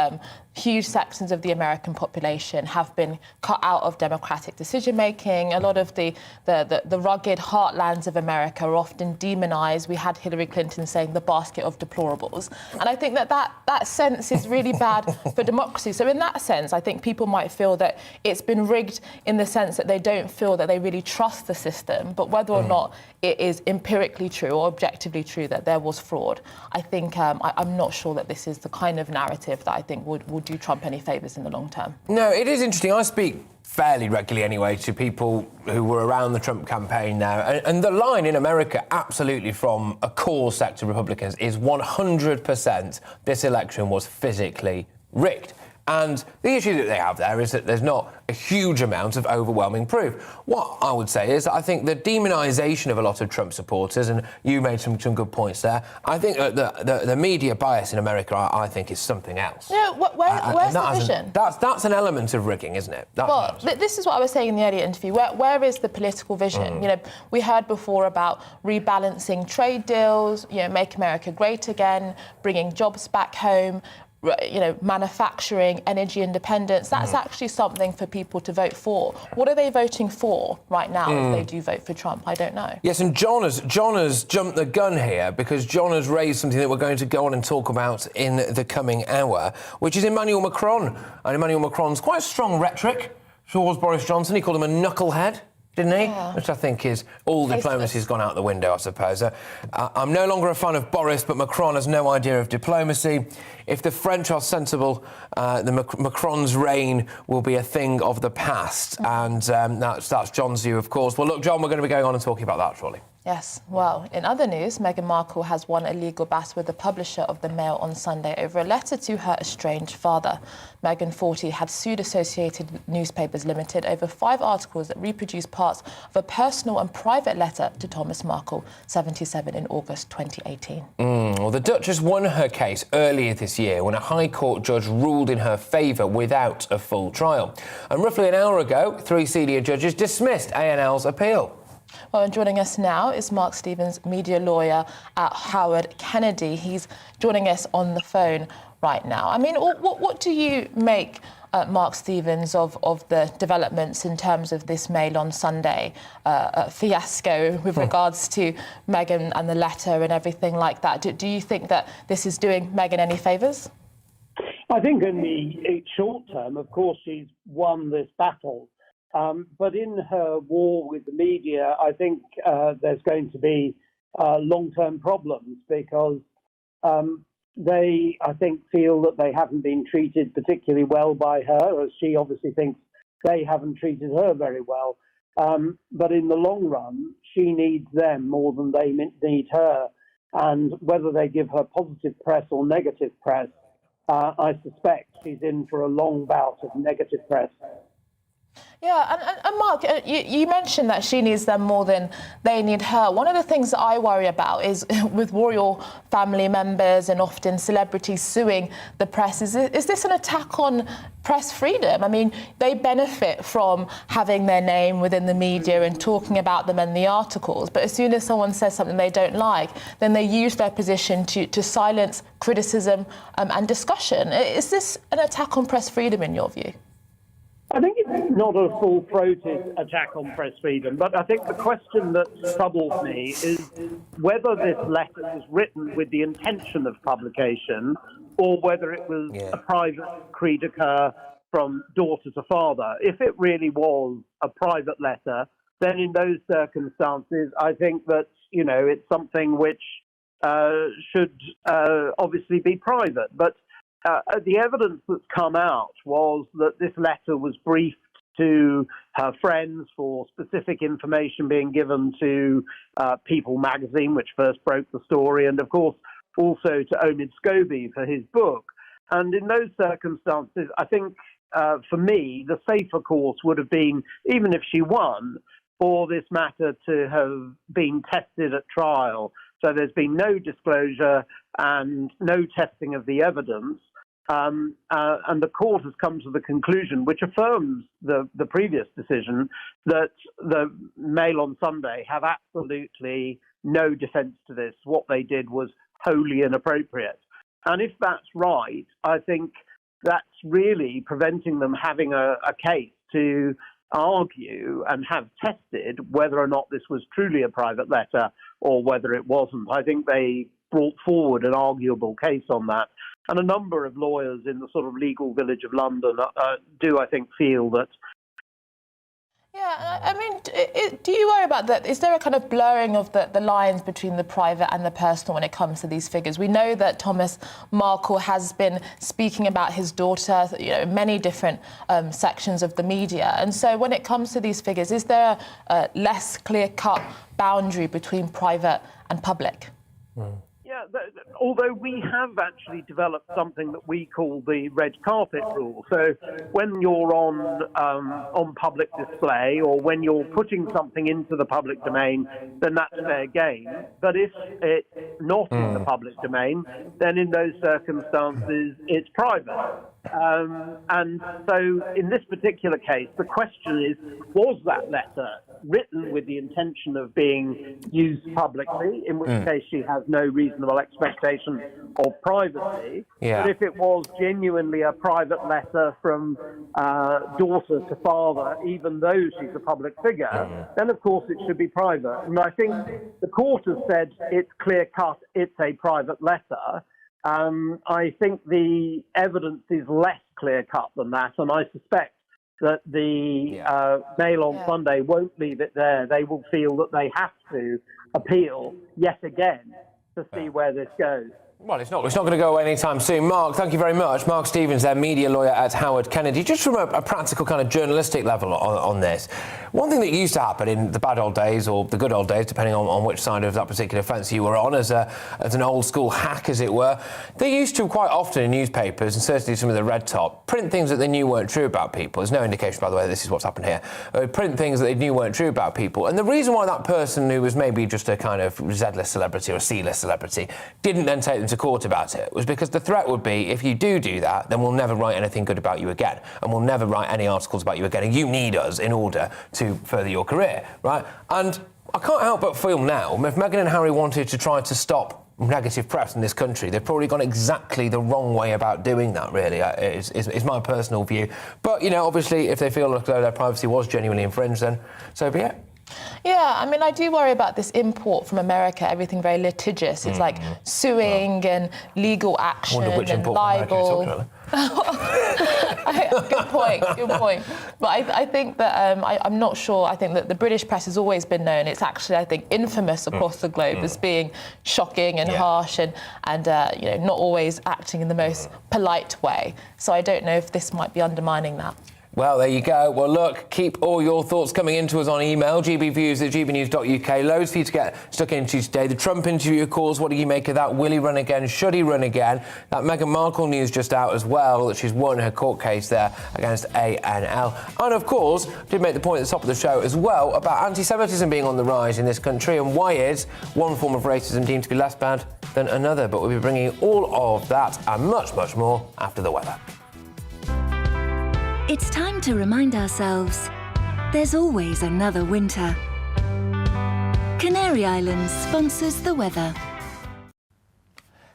huge sections of the American population have been cut out of democratic decision-making. A lot of the rugged heartlands of America are often demonised. We had Hillary Clinton saying the basket of deplorables. And I think that sense is really bad for democracy. So in that sense, I think people might feel that it's been rigged in the sense that they don't feel that they really trust the system. But whether or not it is empirically true or objectively true that there was fraud, I think I'm not sure that this is the kind of narrative that I think would do Trump any favours in the long term. No, it is interesting. I speak fairly regularly anyway to people who were around the Trump campaign now. And the line in America, absolutely from a core sector of Republicans, is 100% this election was physically rigged. And the issue that they have there is that there's not a huge amount of overwhelming proof. What I would say is that I think the demonisation of a lot of Trump supporters, and you made some good points there, I think that the media bias in America, I think, is something else. Where's the vision? That's an element of rigging, isn't it? This is what I was saying in the earlier interview. Where is the political vision? We heard before about rebalancing trade deals, make America great again, bringing jobs back home, manufacturing, energy independence. That's actually something for people to vote for. What are they voting for right now if they do vote for Trump? I don't know. Yes, and John has jumped the gun here because John has raised something that we're going to go on and talk about in the coming hour, which is Emmanuel Macron. And Emmanuel Macron's quite strong rhetoric towards Boris Johnson. He called him a knucklehead, didn't he? Yeah. Which I think is all diplomacy's gone out the window, I suppose. I'm no longer a fan of Boris, but Macron has no idea of diplomacy. If the French are sensible, Macron's reign will be a thing of the past. And that's John's view, of course. Well, look, John, we're going to be going on and talking about that shortly. Yes, well, in other news, Meghan Markle has won a legal battle with the publisher of the Mail on Sunday over a letter to her estranged father. Meghan, 40, had sued Associated Newspapers Limited over 5 articles that reproduce parts of a personal and private letter to Thomas Markle, 77, in August 2018. Well, the Duchess won her case earlier this year when a High Court judge ruled in her favour without a full trial. And roughly an hour ago, 3 senior judges dismissed A&L's appeal. Well, and joining us now is Mark Stevens, media lawyer at Howard Kennedy. He's joining us on the phone right now. I mean, what do you make, Mark Stevens, of the developments in terms of this Mail on Sunday fiasco with regards to Meghan and the letter and everything like that? Do you think that this is doing Meghan any favours? I think in the short term, of course, she's won this battle. But in her war with the media, I think there's going to be long-term problems because they, I think, feel that they haven't been treated particularly well by her, as she obviously thinks they haven't treated her very well. But in the long run, she needs them more than they need her. And whether they give her positive press or negative press, I suspect she's in for a long bout of negative press. Yeah, and Mark, you mentioned that she needs them more than they need her. One of the things that I worry about is with royal family members and often celebrities suing the press, is this an attack on press freedom? I mean, they benefit from having their name within the media and talking about them in the articles, but as soon as someone says something they don't like, then they use their position to silence criticism and discussion. Is this an attack on press freedom in your view? I think it's not a full-throated attack on press freedom, but I think the question that troubles me is whether this letter was written with the intention of publication or whether it was a private cri de coeur from daughter to father. If it really was a private letter, then in those circumstances, I think that, you know, it's something which should obviously be private. But the evidence that's come out was that this letter was briefed to her friends for specific information being given to People magazine, which first broke the story, and of course also to Omid Scobie for his book. And in those circumstances, I think for me, the safer course would have been, even if she won, for this matter to have been tested at trial. So there's been no disclosure and no testing of the evidence. And the court has come to the conclusion, which affirms the previous decision, that the Mail on Sunday have absolutely no defence to this. What they did was wholly inappropriate. And if that's right, I think that's really preventing them having a case to argue and have tested whether or not this was truly a private letter or whether it wasn't. I think they brought forward an arguable case on that. And a number of lawyers in the sort of legal village of London do, I think, feel that. Yeah, I mean, do you worry about that? Is there a kind of blurring of the lines between the private and the personal when it comes to these figures? We know that Thomas Markle has been speaking about his daughter, you know, in many different sections of the media. And so when it comes to these figures, is there a less clear-cut boundary between private and public? Yeah, although we have actually developed something that we call the red carpet rule. So when you're on public display or when you're putting something into the public domain, then that's fair game. But if it's not in the public domain, then in those circumstances, it's private. And so in this particular case, the question is, was that letter written with the intention of being used publicly, in which case she has no reasonable expectation of privacy. But if it was genuinely a private letter from daughter to father, even though she's a public figure, then of course it should be private. And I think the court has said it's clear-cut, it's a private letter. I think the evidence is less clear-cut than that, and I suspect that the Mail on Sunday won't leave it there. They will feel that they have to appeal yet again to see where this goes. Well, it's not going to go away anytime soon. Mark, thank you very much. Mark Stevens, their media lawyer at Howard Kennedy. Just from a practical kind of journalistic level on this, one thing that used to happen in the bad old days or the good old days, depending on which side of that particular fence you were on, as an old school hack, as it were, they used to quite often in newspapers, and certainly some of the red top, print things that they knew weren't true about people. There's no indication, by the way, this is what's happened here. Print things that they knew weren't true about people. And the reason why that person who was maybe just a kind of Z-list celebrity or a C-list celebrity didn't then take them to court about it was because the threat would be, if you do that, then we'll never write anything good about you again, and we'll never write any articles about you again, and you need us in order to further your career, right? And I can't help but feel now, if Meghan and Harry wanted to try to stop negative press in this country, they've probably gone exactly the wrong way about doing that, really, is my personal view. But, you know, obviously, if they feel like their privacy was genuinely infringed, then so be it. Yeah, I mean, I do worry about this import from America, everything very litigious. It's like suing and legal action and libel. Good point. But I think that, I'm not sure, I think that the British press has always been known, it's actually, I think, infamous across the globe as being shocking and harsh and you know, not always acting in the most polite way. So I don't know if this might be undermining that. Well, there you go. Well, look, keep all your thoughts coming into us on email, gbviews@gbnews.uk. Loads for you to get stuck into today. The Trump interview, of course, what do you make of that? Will he run again? Should he run again? That Meghan Markle news just out as well, that she's won her court case there against ANL. And, of course, did make the point at the top of the show as well about anti-Semitism being on the rise in this country, and why is one form of racism deemed to be less bad than another. But we'll be bringing all of that and much, much more after the weather. It's time to remind ourselves there's always another winter. Canary Islands sponsors the weather.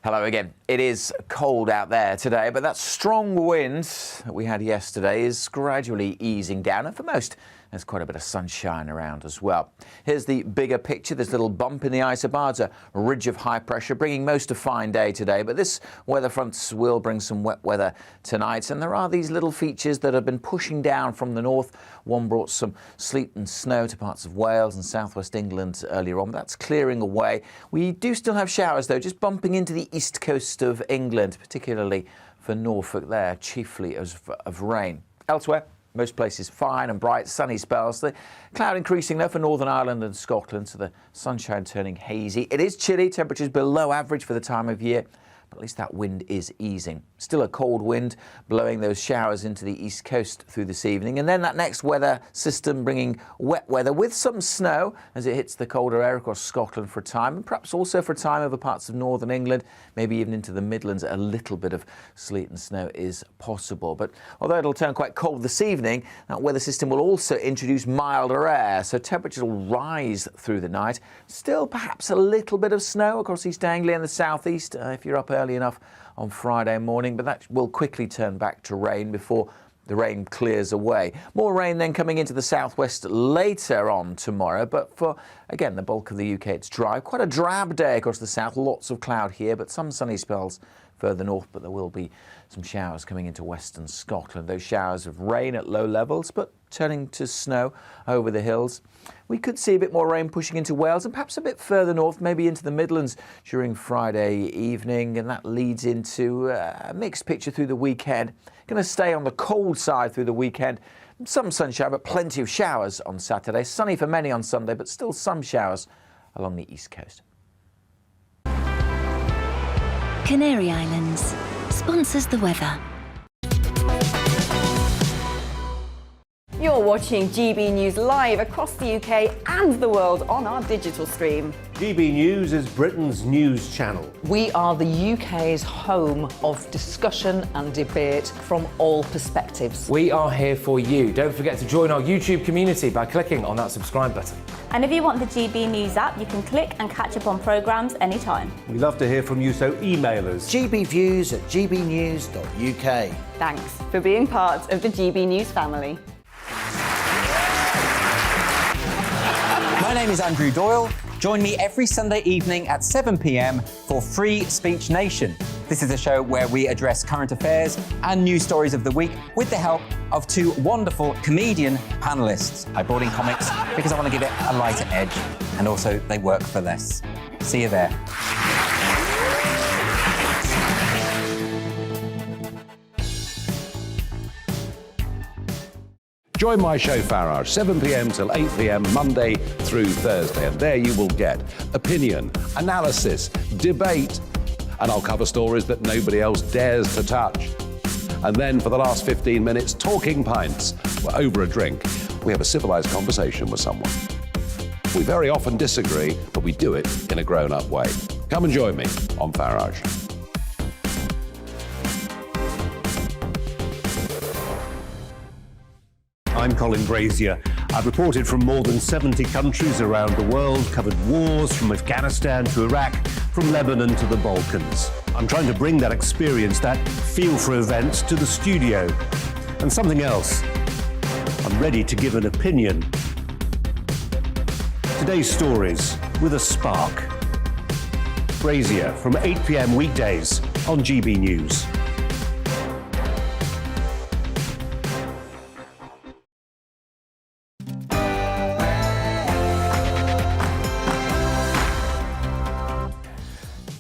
Hello again. It is cold out there today, but that strong wind that we had yesterday is gradually easing down, and for most, there's quite a bit of sunshine around as well. Here's the bigger picture. This little bump in the isobar's a ridge of high pressure, bringing most a fine day today, but this weather front will bring some wet weather tonight, and there are these little features that have been pushing down from the north. One brought some sleet and snow to parts of Wales and southwest England earlier on. That's clearing away. We do still have showers, though, just bumping into the east coast of England, particularly for Norfolk there, chiefly of rain. Elsewhere, most places fine and bright, sunny spells. The cloud increasing there for Northern Ireland and Scotland, so the sunshine turning hazy. It is chilly, temperatures below average for the time of year, but at least that wind is easing. Still a cold wind blowing those showers into the east coast through this evening. And then that next weather system bringing wet weather with some snow as it hits the colder air across Scotland for a time, and perhaps also for a time over parts of northern England, maybe even into the Midlands. A little bit of sleet and snow is possible. But although it'll turn quite cold this evening, that weather system will also introduce milder air, so temperatures will rise through the night. Still perhaps a little bit of snow across East Anglia and the southeast if you're up early enough on Friday morning, but that will quickly turn back to rain before the rain clears away. More rain then coming into the southwest later on tomorrow, but for, again, the bulk of the UK, it's dry. Quite a drab day across the south, lots of cloud here, but some sunny spells further north, but there will be some showers coming into western Scotland. Those showers of rain at low levels, but turning to snow over the hills. We could see a bit more rain pushing into Wales and perhaps a bit further north, maybe into the Midlands during Friday evening, and that leads into a mixed picture through the weekend. Going to stay on the cold side through the weekend. Some sunshine, but plenty of showers on Saturday. Sunny for many on Sunday, but still some showers along the east coast. Canary Islands sponsors the weather. You're watching GB News live across the UK and the world on our digital stream. GB News is Britain's news channel. We are the UK's home of discussion and debate from all perspectives. We are here for you. Don't forget to join our YouTube community by clicking on that subscribe button. And if you want the GB News app, you can click and catch up on programmes anytime. We love to hear from you, so email us. gbviews@gbnews.uk. Thanks for being part of the GB News family. My name is Andrew Doyle. Join me every Sunday evening at 7 p.m. for Free Speech Nation. This is a show where we address current affairs and news stories of the week with the help of two wonderful comedian panellists. I brought in comics because I want to give it a lighter edge, and also they work for less. See you there. Join my show Farage, 7 p.m. till 8 p.m. Monday through Thursday, and there you will get opinion, analysis, debate, and I'll cover stories that nobody else dares to touch. And then for the last 15 minutes, talking pints. We're over a drink. We have a civilised conversation with someone. We very often disagree, but we do it in a grown-up way. Come and join me on Farage. I'm Colin Brazier. I've reported from more than 70 countries around the world, covered wars from Afghanistan to Iraq, from Lebanon to the Balkans. I'm trying to bring that experience, that feel for events, to the studio. And something else, I'm ready to give an opinion. Today's stories with a spark. Brazier from 8 p.m. weekdays on GB News.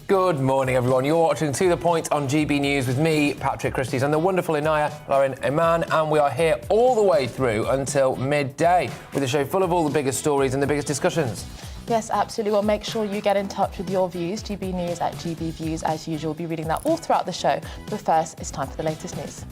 Good morning, everyone. You're watching To The Point on GB News with me, Patrick Christys, and the wonderful Inaya Lauren Iman, and we are here all the way through until midday with a show full of all the biggest stories and the biggest discussions. Yes, absolutely. Well, make sure you get in touch with your views. GB News at GB Views, as usual. We'll be reading that all throughout the show. But first, it's time for the latest news.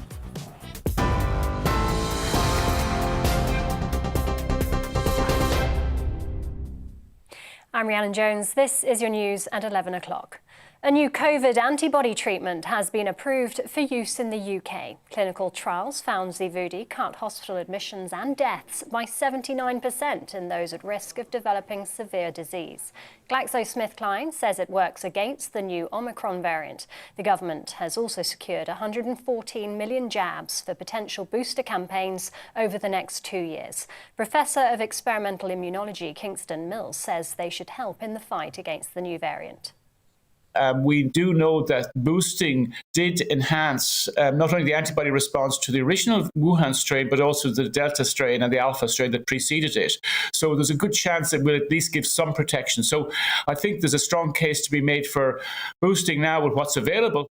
I'm Rhiannon Jones. This is your news at 11 o'clock. A new COVID antibody treatment has been approved for use in the UK. Clinical trials found Xevudy cut hospital admissions and deaths by 79% in those at risk of developing severe disease. GlaxoSmithKline says it works against the new Omicron variant. The government has also secured 114 million jabs for potential booster campaigns over the next 2 years. Professor of Experimental Immunology Kingston Mills says they should help in the fight against the new variant. We do know that boosting did enhance not only the antibody response to the original Wuhan strain, but also the Delta strain and the Alpha strain that preceded it. So there's a good chance it will at least give some protection. So I think there's a strong case to be made for boosting now with what's available.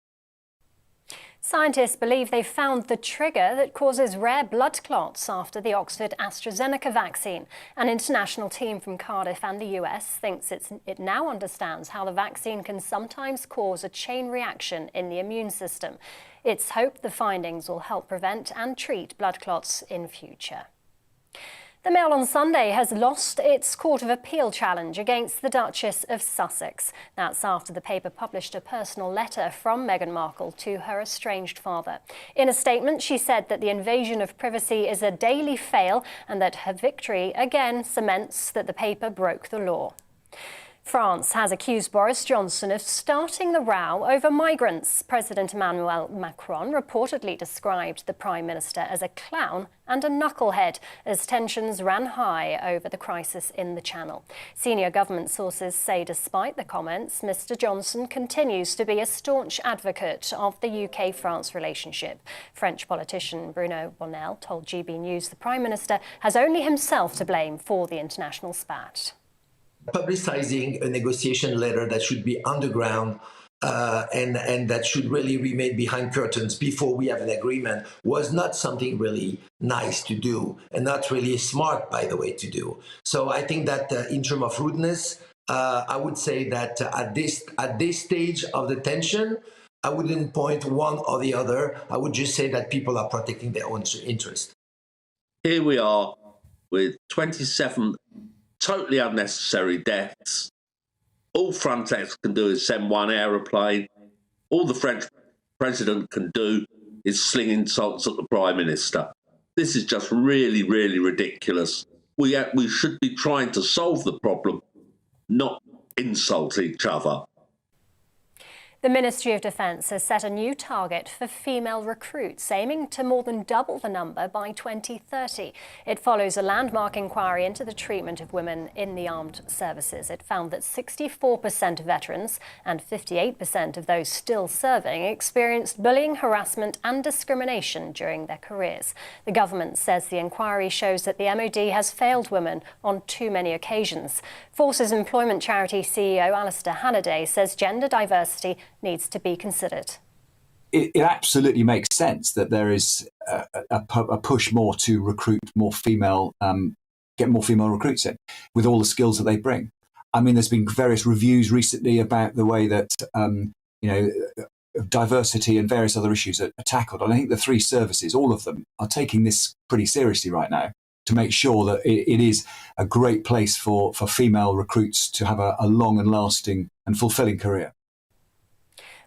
Scientists believe they've found the trigger that causes rare blood clots after the Oxford AstraZeneca vaccine. An international team from Cardiff and the US thinks it now understands how the vaccine can sometimes cause a chain reaction in the immune system. It's hoped the findings will help prevent and treat blood clots in future. The Mail on Sunday has lost its Court of Appeal challenge against the Duchess of Sussex. That's after the paper published a personal letter from Meghan Markle to her estranged father. In a statement, she said that the invasion of privacy is a daily fail and that her victory again cements that the paper broke the law. France has accused Boris Johnson of starting the row over migrants. President Emmanuel Macron reportedly described the Prime Minister as a clown and a knucklehead as tensions ran high over the crisis in the Channel. Senior government sources say despite the comments, Mr Johnson continues to be a staunch advocate of the UK-France relationship. French politician Bruno Bonnell told GB News the Prime Minister has only himself to blame for the international spat. Publicizing a negotiation letter that should be underground and that should really remain behind curtains before we have an agreement was not something really nice to do and not really smart, by the way, to do. So I think that in terms of rudeness, I would say that at this stage of the tension, I wouldn't point one or the other. I would just say that people are protecting their own interest. Here we are with 27 totally unnecessary deaths. All Frontex can do is send one aeroplane. All the French president can do is sling insults at the Prime Minister. This is just really, really ridiculous. We should be trying to solve the problem, not insult each other. The Ministry of Defence has set a new target for female recruits, aiming to more than double the number by 2030. It follows a landmark inquiry into the treatment of women in the armed services. It found that 64% of veterans and 58% of those still serving experienced bullying, harassment and discrimination during their careers. The government says the inquiry shows that the MOD has failed women on too many occasions. Forces Employment Charity CEO Alistair Halliday says gender diversity needs to be considered. it absolutely makes sense that there is a push more to recruit more female, get more female recruits in with all the skills that they bring. I mean, there's been various reviews recently about the way that, diversity and various other issues are tackled. And I think the three services, all of them, are taking this pretty seriously right now to make sure that it is a great place for female recruits to have a long and lasting and fulfilling career.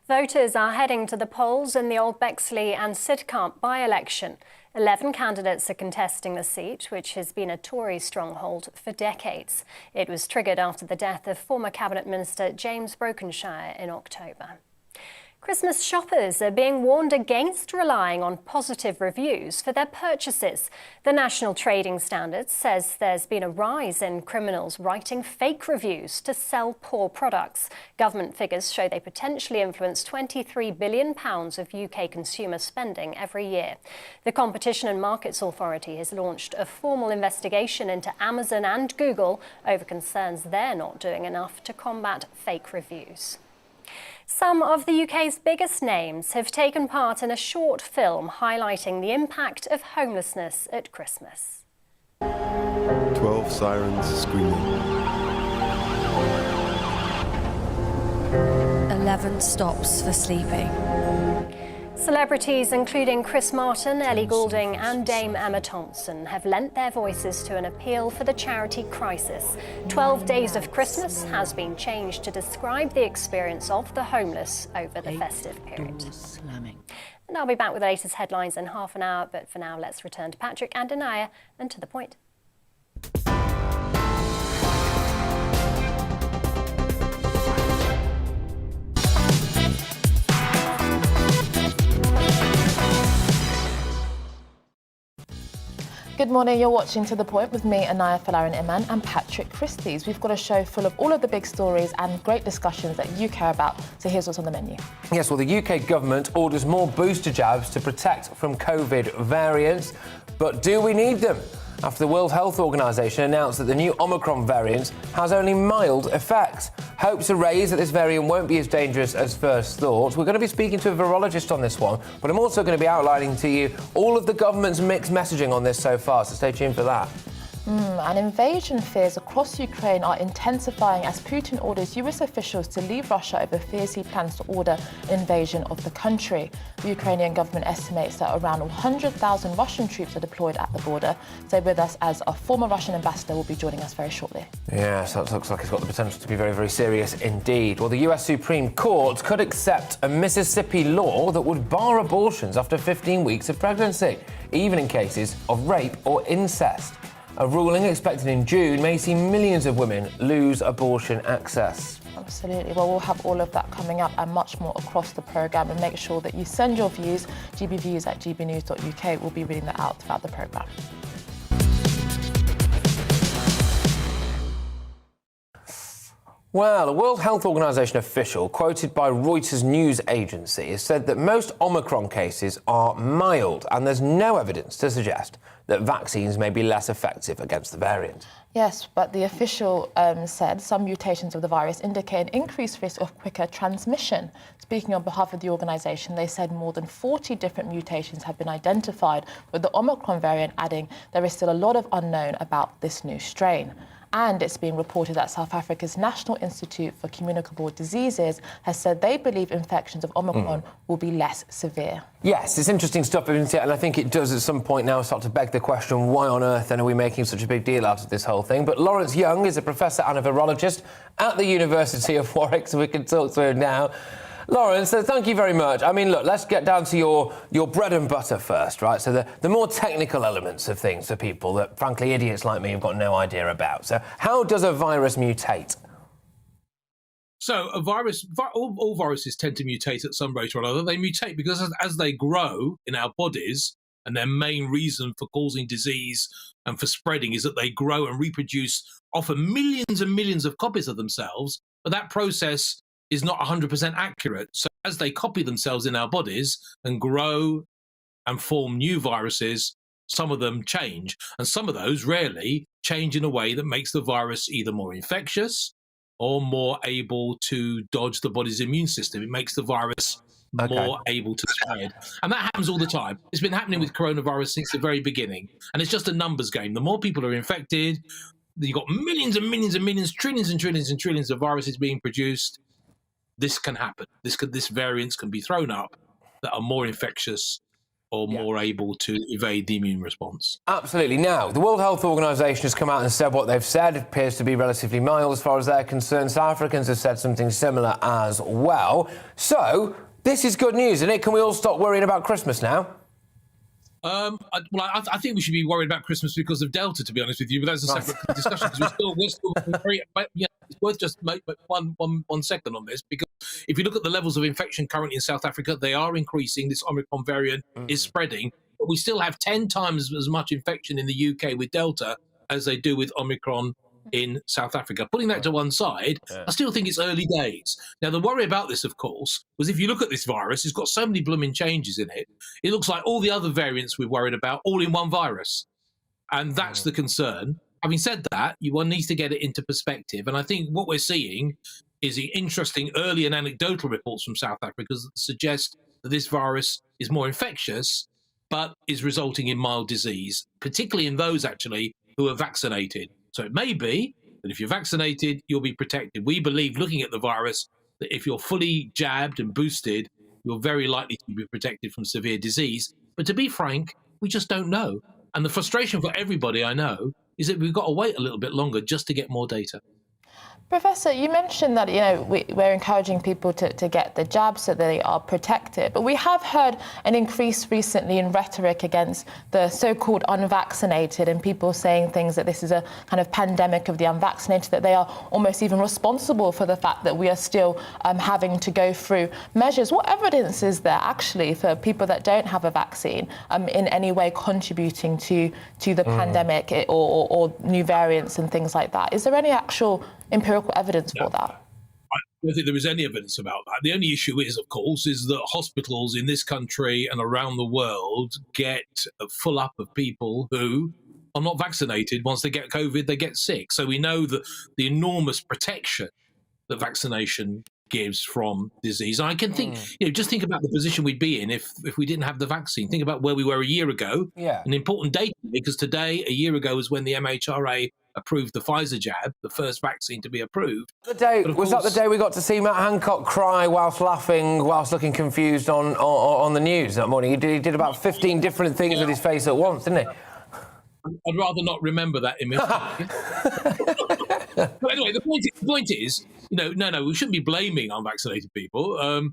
Voters are heading to the polls in the Old Bexley and Sidcup by-election. 11 candidates are contesting the seat, which has been a Tory stronghold for decades. It was triggered after the death of former Cabinet Minister James Brokenshire in October. Christmas shoppers are being warned against relying on positive reviews for their purchases. The National Trading Standards says there's been a rise in criminals writing fake reviews to sell poor products. Government figures show they potentially influence £23 billion of UK consumer spending every year. The Competition and Markets Authority has launched a formal investigation into Amazon and Google over concerns they're not doing enough to combat fake reviews. Some of the UK's biggest names have taken part in a short film highlighting the impact of homelessness at Christmas. 12 sirens screaming. 11 stops for sleeping. Celebrities including Chris Martin, Ellie Goulding and Dame Emma Thompson have lent their voices to an appeal for the charity crisis. 12 Days of Christmas has been changed to describe the experience of the homeless over the festive period. And I'll be back with the latest headlines in half an hour, but for now let's return to Patrick and Anaya and to the point. Good morning, you're watching To The Point with me, Anaya Falarin-Iman and Patrick Christies. We've got a show full of all of the big stories and great discussions that you care about, so here's what's on the menu. Yes, well, the UK government orders more booster jabs to protect from COVID variants, but do we need them? After the World Health Organization announced that the new Omicron variant has only mild effects. Hopes are raised that this variant won't be as dangerous as first thought. We're going to be speaking to a virologist on this one, but I'm also going to be outlining to you all of the government's mixed messaging on this so far, so stay tuned for that. And invasion fears across Ukraine are intensifying as Putin orders US officials to leave Russia over fears he plans to order an invasion of the country. The Ukrainian government estimates that around 100,000 Russian troops are deployed at the border. Stay with us as a former Russian ambassador will be joining us very shortly. Yes, that looks like it's got the potential to be very, very serious indeed. Well, the US Supreme Court could accept a Mississippi law that would bar abortions after 15 weeks of pregnancy, even in cases of rape or incest. A ruling expected in June may see millions of women lose abortion access. Absolutely. Well, we'll have all of that coming up and much more across the programme. And make sure that you send your views, gbviews@gbnews.uk. We'll be reading that out throughout the programme. Well, a World Health Organization official quoted by Reuters news agency has said that most Omicron cases are mild and there's no evidence to suggest that vaccines may be less effective against the variant. Yes, but the official said some mutations of the virus indicate an increased risk of quicker transmission. Speaking on behalf of the organisation, they said more than 40 different mutations have been identified, with the Omicron variant adding there is still a lot of unknown about this new strain. And it's being reported that South Africa's National Institute for Communicable Diseases has said they believe infections of Omicron will be less severe. Yes, it's interesting stuff, isn't it? And I think it does at some point now start to beg the question, why on earth then are we making such a big deal out of this whole thing? But Lawrence Young is a professor and a virologist at the University of Warwick, so we can talk to him now. Lawrence, thank you very much. I mean, look, let's get down to your bread and butter first, right? So the more technical elements of things for people that, frankly, idiots like me have got no idea about. So how does a virus mutate? So a virus, all viruses tend to mutate at some rate or another. They mutate because as they grow in our bodies, and their main reason for causing disease and for spreading is that they grow and reproduce often millions and millions of copies of themselves, but that process is not 100% accurate. So as they copy themselves in our bodies and grow and form new viruses, some of them change. And some of those rarely change in a way that makes the virus either more infectious or more able to dodge the body's immune system. It makes the virus more able to spread. And that happens all the time. It's been happening with coronavirus since the very beginning. And it's just a numbers game. The more people are infected, you've got millions and millions and millions, trillions and trillions and trillions of viruses being produced. This can happen. This variants can be thrown up that are more infectious or more able to evade the immune response. Absolutely. Now, the World Health Organization has come out and said what they've said. It appears to be relatively mild as far as they're concerned. South Africans have said something similar as well. So, this is good news, isn't it? Can we all stop worrying about Christmas now? I think we should be worried about Christmas because of Delta, to be honest with you, but that's a separate discussion. Because we're still very, it's worth just one second on this, because if you look at the levels of infection currently in South Africa, they are increasing. This Omicron variant is spreading, but we still have 10 times as much infection in the UK with Delta as they do with Omicron in South Africa. Putting that to one side, I still think it's early days. Now, the worry about this, of course, was if you look at this virus, it's got so many blooming changes in it. It looks like all the other variants we're worried about, all in one virus. And that's the concern. Having said that, one needs to get it into perspective. And I think what we're seeing is the interesting early and anecdotal reports from South Africa that suggest that this virus is more infectious, but is resulting in mild disease, particularly in those, actually, who are vaccinated. So it may be that if you're vaccinated, you'll be protected. We believe, looking at the virus, that if you're fully jabbed and boosted, you're very likely to be protected from severe disease. But to be frank, we just don't know. And the frustration for everybody I know is that we've got to wait a little bit longer just to get more data. Professor, you mentioned that we're encouraging people to get the jab so they are protected, but we have heard an increase recently in rhetoric against the so-called unvaccinated, and people saying things that this is a kind of pandemic of the unvaccinated, that they are almost even responsible for the fact that we are still having to go through measures. What evidence is there actually for people that don't have a vaccine in any way contributing to the pandemic or new variants and things like that? Is there any actual empirical evidence for that? I don't think there is any evidence about that. The only issue is, of course, is that hospitals in this country and around the world get full up of people who are not vaccinated. Once they get COVID, they get sick. So we know that the enormous protection that vaccination gives from disease. And I can think, just think about the position we'd be in if we didn't have the vaccine. Think about where we were a year ago. Yeah. An important date, because today, a year ago, was when the MHRA approved the Pfizer jab, the first vaccine to be approved. Was that the day we got to see Matt Hancock cry whilst laughing, whilst looking confused on the news that morning? He did about 15 different things with his face at once, didn't he? I'd rather not remember that image. But anyway, the point is, no, we shouldn't be blaming unvaccinated people.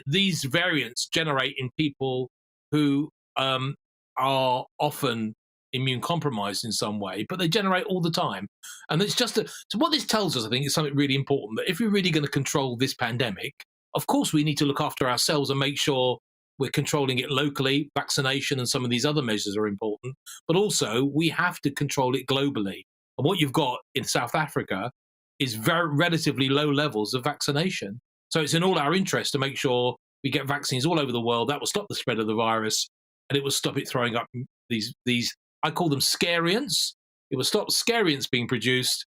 These variants generate in people who are often immune compromised in some way, but they generate all the time. And it's just so what this tells us, I think, is something really important, that if we're really going to control this pandemic, of course we need to look after ourselves and make sure we're controlling it locally. Vaccination and some of these other measures are important, but also we have to control it globally. And what you've got in South Africa is very relatively low levels of vaccination. So it's in all our interest to make sure we get vaccines all over the world. That will stop the spread of the virus, and it will stop it throwing up these I call them scariants. It will stop scariants being produced,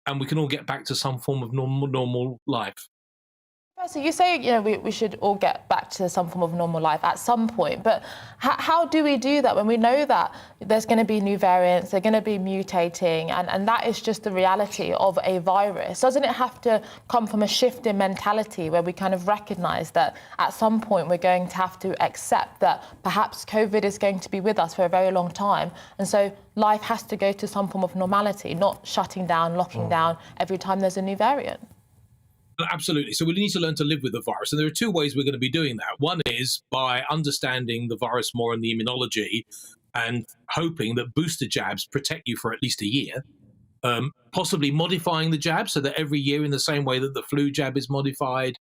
and we can all get back to some form of normal life. So you say, we should all get back to some form of normal life at some point, but how do we do that when we know that there's going to be new variants, they're going to be mutating, and that is just the reality of a virus? Doesn't it have to come from a shift in mentality where we kind of recognise that at some point we're going to have to accept that perhaps COVID is going to be with us for a very long time, and so life has to go to some form of normality, not shutting down, locking down every time there's a new variant? Absolutely. So we need to learn to live with the virus. And there are two ways we're going to be doing that. One is by understanding the virus more in the immunology and hoping that booster jabs protect you for at least a year, possibly modifying the jab so that every year, in the same way that the flu jab is modified,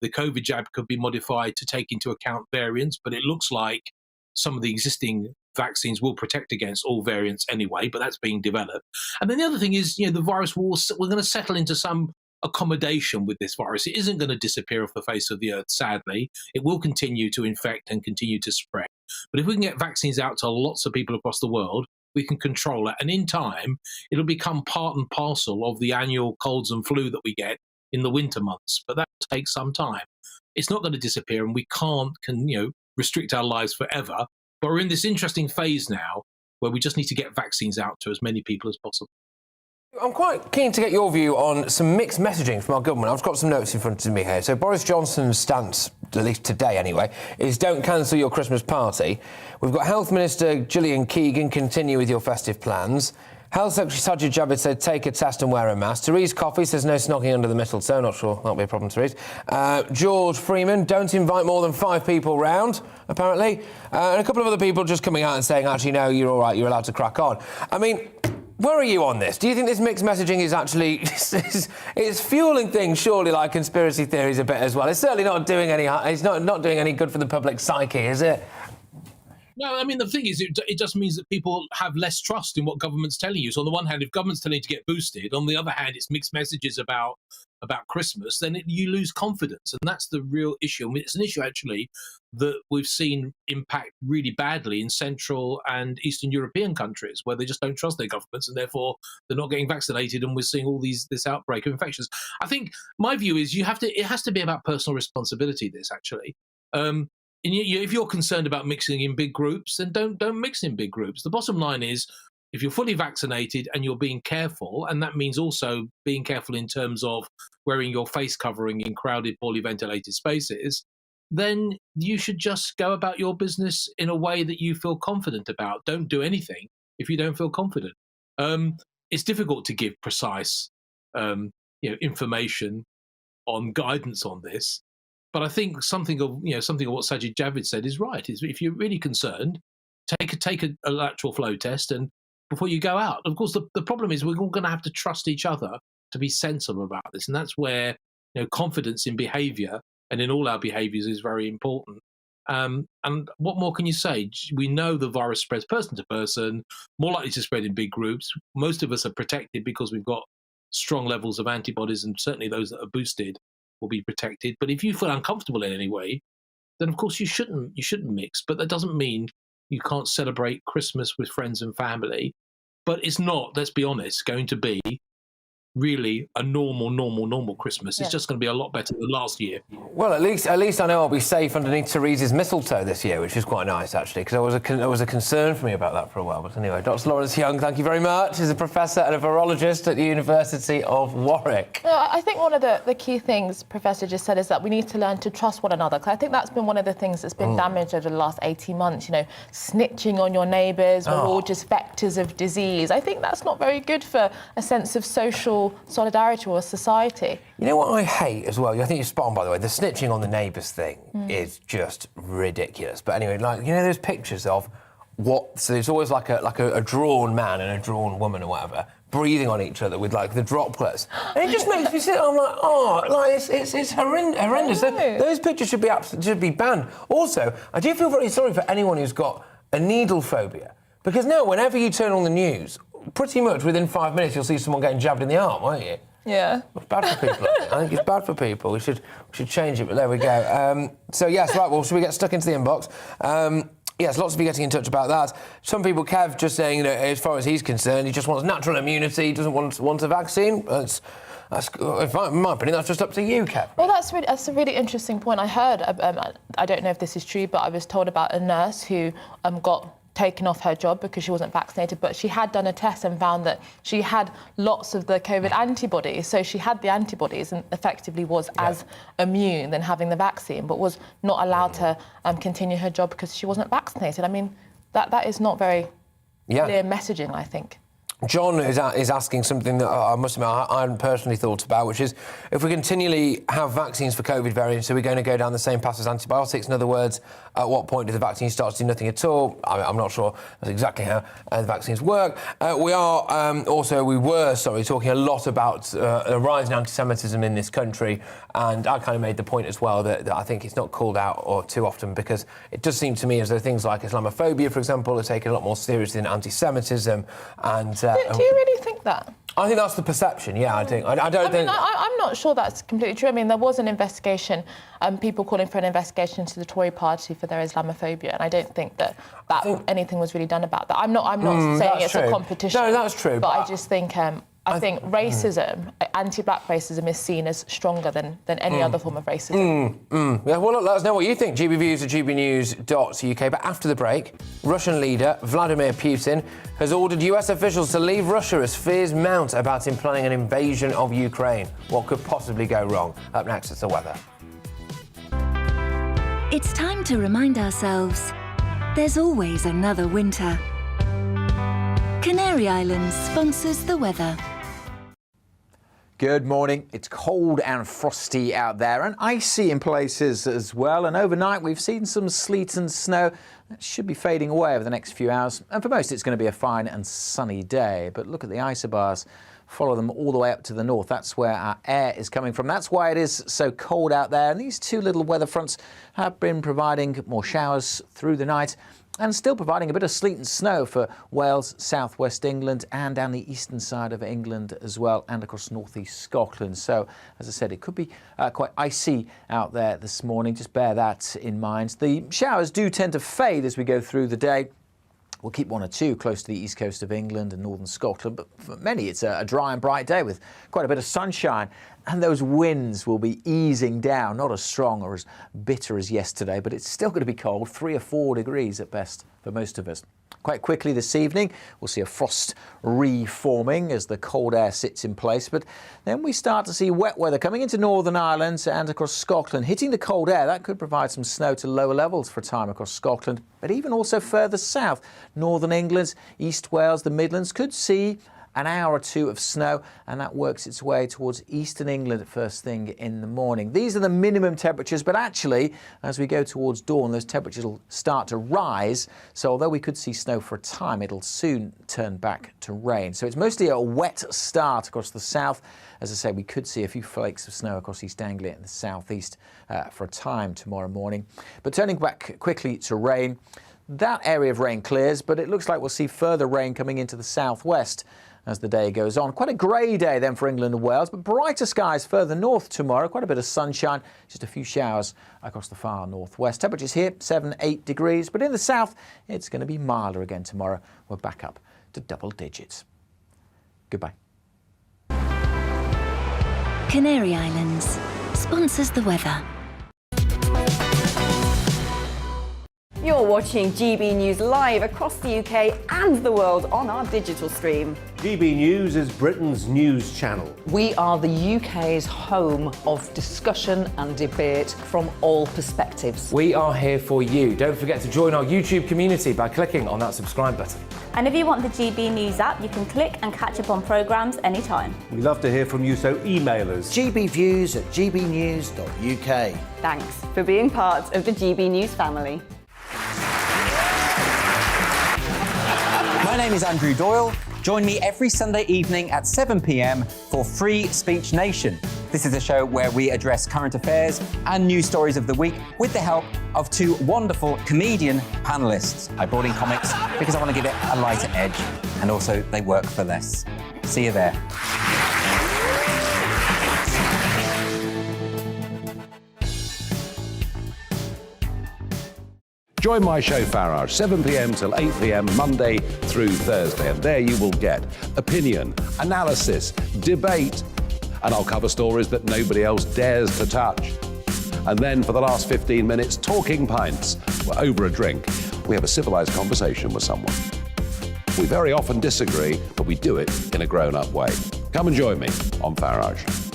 the COVID jab could be modified to take into account variants. But it looks like some of the existing vaccines will protect against all variants anyway, but that's being developed. And then the other thing is, the virus we're going to settle into some accommodation with this virus. It isn't going to disappear off the face of the earth, sadly. It will continue to infect and continue to spread. But if we can get vaccines out to lots of people across the world, we can control it. And in time, it'll become part and parcel of the annual colds and flu that we get in the winter months, but that takes some time. It's not going to disappear, and we can't restrict our lives forever. But we're in this interesting phase now where we just need to get vaccines out to as many people as possible. I'm quite keen to get your view on some mixed messaging from our government. I've got some notes in front of me here. So Boris Johnson's stance, at least today anyway, is don't cancel your Christmas party. We've got Health Minister Gillian Keegan, continue with your festive plans. Health Secretary Sajid Javid said take a test and wear a mask. Therese Coffey says no snocking under the mistletoe. Not sure that'll be a problem, Therese. George Freeman, don't invite more than 5 people round, apparently. And a couple of other people just coming out and saying, actually, no, you're all right, you're allowed to crack on. I mean, where are you on this? Do you think this mixed messaging is actually it's fueling things, surely, like conspiracy theories a bit as well? It's certainly not doing any. It's not doing any good for the public psyche, is it? No, I mean, the thing is, it just means that people have less trust in what government's telling you. So on the one hand, if government's telling you to get boosted, on the other hand, it's mixed messages about Christmas, then you lose confidence. And that's the real issue. I mean, it's an issue, actually, that we've seen impact really badly in Central and Eastern European countries, where they just don't trust their governments and therefore they're not getting vaccinated, and we're seeing all this outbreak of infections. I think my view is it has to be about personal responsibility, this, actually. And if you're concerned about mixing in big groups, then don't mix in big groups. The bottom line is, if you're fully vaccinated and you're being careful, and that means also being careful in terms of wearing your face covering in crowded, poorly ventilated spaces, then you should just go about your business in a way that you feel confident about. Don't do anything if you don't feel confident. It's difficult to give precise information on guidance on this. But I think something of what Sajid Javid said is right. If you're really concerned, take a lateral flow test, and before you go out. Of course, the problem is we're all going to have to trust each other to be sensible about this, and that's where confidence in behaviour and in all our behaviours is very important. And what more can you say? We know the virus spreads person to person, more likely to spread in big groups. Most of us are protected because we've got strong levels of antibodies, and certainly those that are boosted will be protected. But if you feel uncomfortable in any way, then of course you shouldn't mix. But that doesn't mean you can't celebrate Christmas with friends and family. But it's not, let's be honest, going to be really a normal Christmas. It's just going to be a lot better than last year. Well, at least I know I'll be safe underneath Therese's mistletoe this year, which is quite nice, actually, because there was a concern for me about that for a while. But anyway, Dr. Lawrence Young, thank you very much. He's a professor and a virologist at the University of Warwick. I think one of the key things Professor just said is that we need to learn to trust one another, because I think that's been one of the things that's been damaged over the last 18 months, snitching on your neighbours, we're all just vectors of disease. I think that's not very good for a sense of social solidarity or society. You know what I hate as well? I think you're spot on, by the way. The snitching on the neighbours thing is just ridiculous. But anyway, those pictures of so there's always like a drawn man and a drawn woman or whatever breathing on each other with the droplets, and it just makes me sit. I'm like, it's horrendous. Those pictures should be banned. Also, I do feel very sorry for anyone who's got a needle phobia, because now whenever you turn on the news, pretty much within 5 minutes you'll see someone getting jabbed in the arm, won't you? Yeah. It's bad for people. I think it's bad for people. We should change it, but there we go. So yes, right, well, should we get stuck into the inbox? Yes, lots of you getting in touch about that. Some people, Kev, just saying, as far as he's concerned, he just wants natural immunity, he doesn't want a vaccine. That's in my opinion, that's just up to you, Kev. Well, that's a really interesting point. I heard, I don't know if this is true, but I was told about a nurse who got taken off her job because she wasn't vaccinated, but she had done a test and found that she had lots of the COVID antibodies. So she had the antibodies and effectively was as immune than having the vaccine, but was not allowed to continue her job because she wasn't vaccinated. I mean, that is not very clear messaging, I think. John is asking something that I must admit I hadn't personally thought about, which is if we continually have vaccines for COVID variants, are we going to go down the same path as antibiotics? In other words, at what point do the vaccines start to do nothing at all? I'm not sure that's exactly how the vaccines work. We were talking a lot about a rise in anti-Semitism in this country, and I kind of made the point as well that I think it's not called out or too often, because it does seem to me as though things like Islamophobia, for example, are taken a lot more seriously than anti-Semitism, and do you really think that? I think that's the perception, yeah, I think. I don't think... I'm not sure that's completely true. I mean, there was an investigation, people calling for an investigation into the Tory party for their Islamophobia, and I don't think that anything was really done about that. I'm not saying it's a competition. No, that's true. But I just think I think racism, anti-black racism, is seen as stronger than any other form of racism. Yeah, well, look, let us know what you think. GBViews at gbnews.uk. But after the break, Russian leader Vladimir Putin has ordered US officials to leave Russia as fears mount about him planning an invasion of Ukraine. What could possibly go wrong? Up next, it's the weather. It's time to remind ourselves there's always another winter. Canary Islands sponsors the weather. Good morning. It's cold and frosty out there and icy in places as well. And overnight we've seen some sleet and snow. That should be fading away over the next few hours. And for most it's going to be a fine and sunny day. But look at the isobars. Follow them all the way up to the north. That's where our air is coming from. That's why it is so cold out there. And these two little weather fronts have been providing more showers through the night and still providing a bit of sleet and snow for Wales, southwest England and down the eastern side of England as well, and across northeast Scotland. So, as I said, it could be quite icy out there this morning. Just bear that in mind. The showers do tend to fade as we go through the day. We'll keep one or two close to the east coast of England and northern Scotland, but for many it's a dry and bright day with quite a bit of sunshine, and those winds will be easing down, not as strong or as bitter as yesterday, but it's still going to be cold, 3 or 4 degrees at best for most of us. Quite quickly this evening, we'll see a frost reforming as the cold air sits in place, but then we start to see wet weather coming into Northern Ireland and across Scotland, hitting the cold air. That could provide some snow to lower levels for a time across Scotland, but even also further south, Northern England, East Wales, the Midlands could see an hour or two of snow, and that works its way towards eastern England at first thing in the morning. These are the minimum temperatures, but actually, as we go towards dawn, those temperatures will start to rise. So although we could see snow for a time, it'll soon turn back to rain. So it's mostly a wet start across the south. As I say, we could see a few flakes of snow across East Anglia and the southeast for a time tomorrow morning. But turning back quickly to rain, that area of rain clears, but it looks like we'll see further rain coming into the southwest as the day goes on. Quite a grey day then for England and Wales, but brighter skies further north tomorrow. Quite a bit of sunshine, just a few showers across the far northwest. Temperatures here 7-8 degrees, but in the south it's going to be milder again tomorrow. We're back up to double digits. Goodbye. Canary Islands sponsors the weather. You're watching GB News live across the UK and the world on our digital stream. GB News is Britain's news channel. We are the UK's home of discussion and debate from all perspectives. We are here for you. Don't forget to join our YouTube community by clicking on that subscribe button. And if you want the GB News app, you can click and catch up on programmes anytime. We love to hear from you, so email us. GBviews at gbnews.uk. Thanks for being part of the GB News family. My name is Andrew Doyle. Join me every Sunday evening at 7 p.m. for Free Speech Nation. This is a show where we address current affairs and news stories of the week with the help of two wonderful comedian panellists. I brought in comics because I want to give it a lighter edge, and also they work for less. See you there. Join my show Farage, 7 p.m. till 8 p.m. Monday through Thursday. And there you will get opinion, analysis, debate, and I'll cover stories that nobody else dares to touch. And then for the last 15 minutes, talking pints. We're over a drink. We have a civilized conversation with someone. We very often disagree, but we do it in a grown-up way. Come and join me on Farage.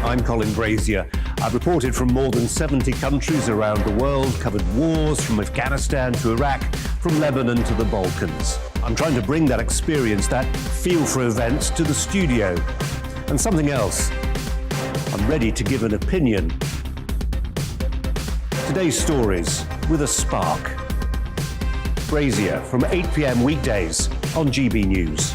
I'm Colin Brazier. I've reported from more than 70 countries around the world, covered wars from Afghanistan to Iraq, from Lebanon to the Balkans. I'm trying to bring that experience, that feel for events, to the studio. And something else. I'm ready to give an opinion. Today's stories with a spark. Brazier from 8 p.m. weekdays on GB News.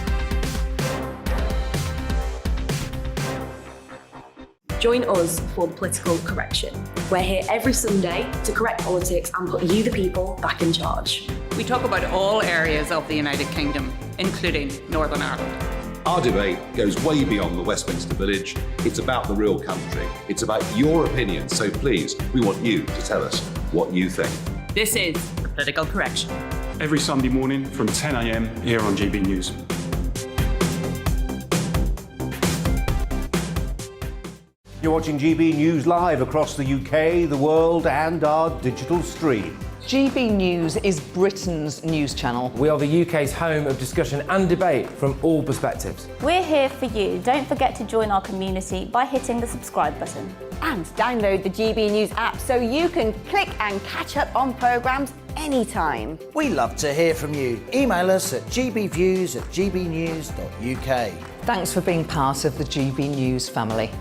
Join us for the Political Correction. We're here every Sunday to correct politics and put you, the people, back in charge. We talk about all areas of the United Kingdom, including Northern Ireland. Our debate goes way beyond the Westminster Village. It's about the real country. It's about your opinion. So please, we want you to tell us what you think. This is the political correction. Every Sunday morning from 10 a.m. here on GB News. You're watching GB News live across the UK, the world, and our digital stream. GB News is Britain's news channel. We are the UK's home of discussion and debate from all perspectives. We're here for you. Don't forget to join our community by hitting the subscribe button. And download the GB News app so you can click and catch up on programmes anytime. We love to hear from you. Email us at gbviews@gbnews.uk. Thanks for being part of the GB News family.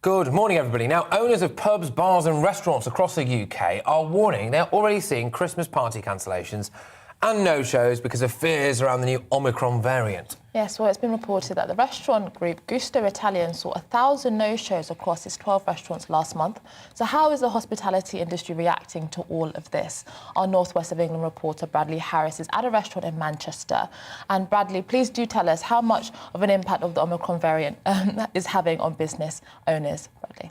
Good morning, everybody. Now, owners of pubs, bars and restaurants across the UK are warning they're already seeing Christmas party cancellations and no-shows because of fears around the new Omicron variant. Yes, well, it's been reported that the restaurant group Gusto Italian saw 1,000 no-shows across its 12 restaurants last month. So how is the hospitality industry reacting to all of this? Our North West of England reporter Bradley Harris is at a restaurant in Manchester. And Bradley, please do tell us how much of an impact of the Omicron variant is having on business owners. Bradley.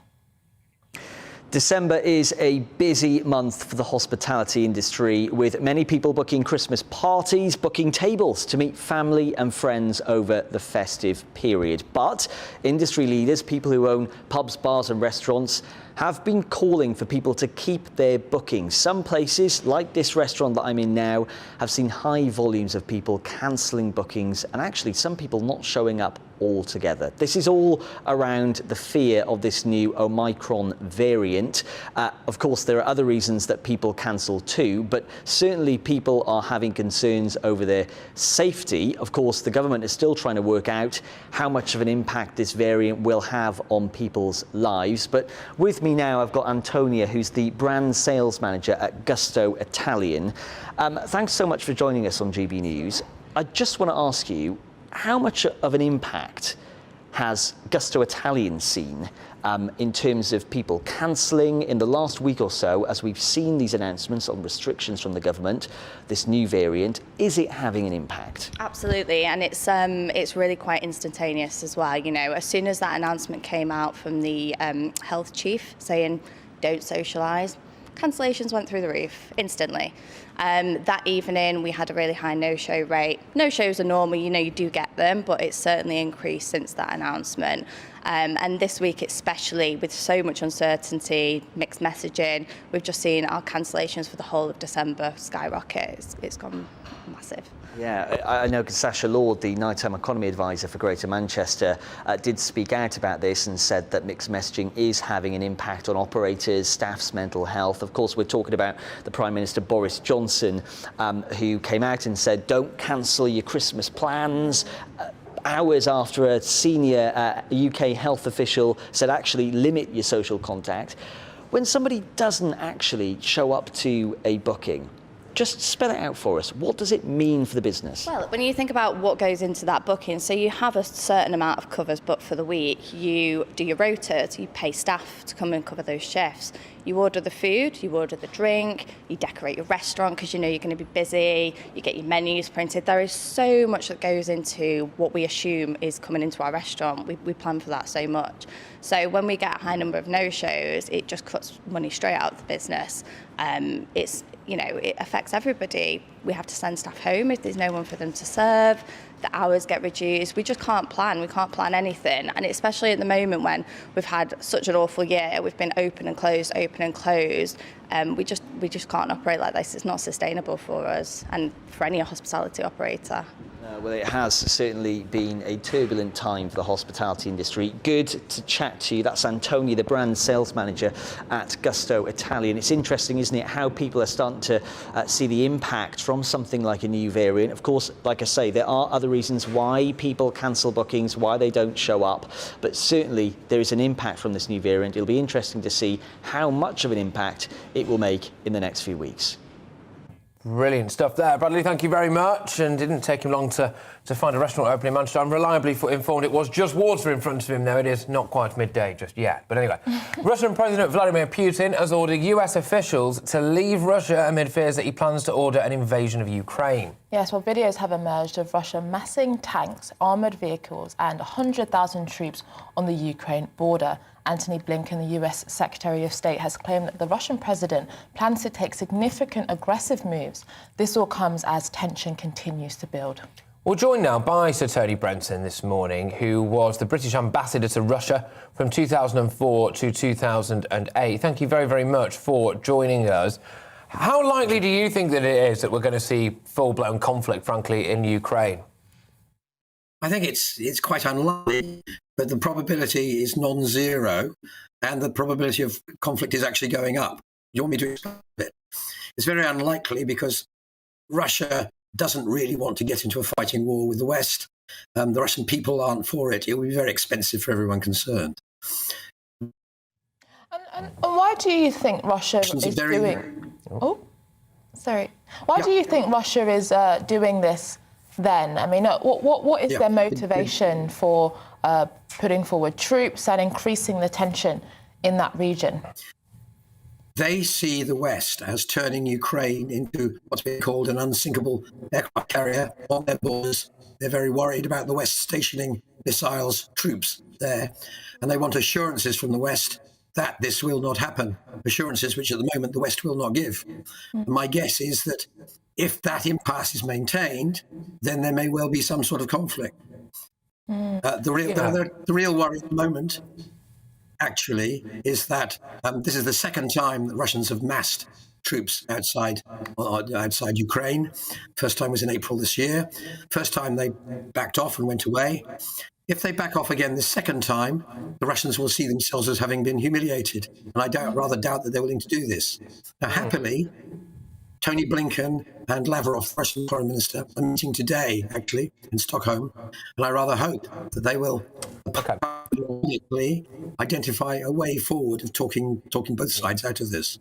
December is a busy month for the hospitality industry, with many people booking Christmas parties, booking tables to meet family and friends over the festive period. But industry leaders, people who own pubs, bars and restaurants, have been calling for people to keep their bookings. Some places, like this restaurant that I'm in now, have seen high volumes of people cancelling bookings and actually some people not showing up altogether. This is all around the fear of this new Omicron variant. Of course, there are other reasons that people cancel too, but certainly people are having concerns over their safety. Of course, the government is still trying to work out how much of an impact this variant will have on people's lives. But with me now, I've got Antonia, who's the brand sales manager at Gusto Italian. Thanks so much for joining us on GB News. I just want to ask you, how much of an impact has Gusto Italian seen in terms of people cancelling in the last week or so, as we've seen these announcements on restrictions from the government, this new variant? Is it having an impact? Absolutely, and it's really quite instantaneous as well. You know, as soon as that announcement came out from the health chief saying don't socialise, cancellations went through the roof instantly. That evening we had a really high no-show rate. No-shows are normal, you know, you do get them, but it's certainly increased since that announcement. And this week especially, with so much uncertainty, mixed messaging, we've just seen our cancellations for the whole of December skyrocket. It's gone massive. Yeah, I know Sasha Lord, the nighttime economy advisor for Greater Manchester, did speak out about this and said that mixed messaging is having an impact on operators, staff's mental health. Of course, we're talking about the Prime Minister Boris Johnson, who came out and said, don't cancel your Christmas plans. Hours after a senior UK health official said, actually limit your social contact. When somebody doesn't actually show up to a booking, just spell it out for us. What does it mean for the business? Well, when you think about what goes into that booking, so you have a certain amount of covers booked for the week. You do your rota, so you pay staff to come and cover those shifts. You order the food, you order the drink, you decorate your restaurant because you know you're going to be busy, you get your menus printed. There is so much that goes into what we assume is coming into our restaurant. We plan for that so much. So when we get a high number of no-shows, it just cuts money straight out of the business. It affects everybody. We have to send staff home if there's no one for them to serve. The hours get reduced. We just can't plan. We can't plan anything. And especially at the moment when we've had such an awful year, we've been open and closed. We just can't operate like this. It's not sustainable for us and for any hospitality operator. Well, it has certainly been a turbulent time for the hospitality industry. Good to chat to you. That's Antonia, the brand sales manager at Gusto Italian. It's interesting, isn't it, how people are starting to see the impact from something like a new variant. Of course, like I say, there are other reasons why people cancel bookings, why they don't show up, but certainly there is an impact from this new variant. It'll be interesting to see how much of an impact it will make in the next few weeks. Brilliant stuff there. Bradley, thank you very much. And it didn't take him long to find a restaurant open in Manchester. I'm reliably informed it was just water in front of him, though. It is not quite midday just yet. But anyway, Russian President Vladimir Putin has ordered US officials to leave Russia amid fears that he plans to order an invasion of Ukraine. Yes, well, videos have emerged of Russia massing tanks, armoured vehicles and 100,000 troops on the Ukraine border. Antony Blinken, the US Secretary of State, has claimed that the Russian president plans to take significant aggressive moves. This all comes as tension continues to build. We're joined now by Sir Tony Brenton this morning, who was the British ambassador to Russia from 2004 to 2008. Thank you very, very much for joining us. How likely do you think that it is that we're going to see full-blown conflict, frankly, in Ukraine? I think it's quite unlikely, but the probability is non-zero, and the probability of conflict is actually going up. You want me to explain a bit? It's very unlikely because Russia doesn't really want to get into a fighting war with the West. The Russian people aren't for it. It would be very expensive for everyone concerned. And why do you think Russia is doing... Oh, sorry. Why do you think Russia is doing this then? I mean, what is their motivation for putting forward troops and increasing the tension in that region? They see the West as turning Ukraine into what's been called an unsinkable aircraft carrier on their borders. They're very worried about the West stationing missiles, troops there, and they want assurances from the West that this will not happen, assurances which at the moment the West will not give. My guess is that if that impasse is maintained, then there may well be some sort of conflict. The real worry at the moment, actually, is that this is the second time that Russians have massed troops outside Ukraine. First time was in April this year. First time they backed off and went away. If they back off again the second time, the Russians will see themselves as having been humiliated. And I rather doubt that they're willing to do this. Now, happily, Tony Blinken and Lavrov, the Russian Foreign Minister, are meeting today, actually, in Stockholm. And I rather hope that they will identify a way forward of talking both sides out of this.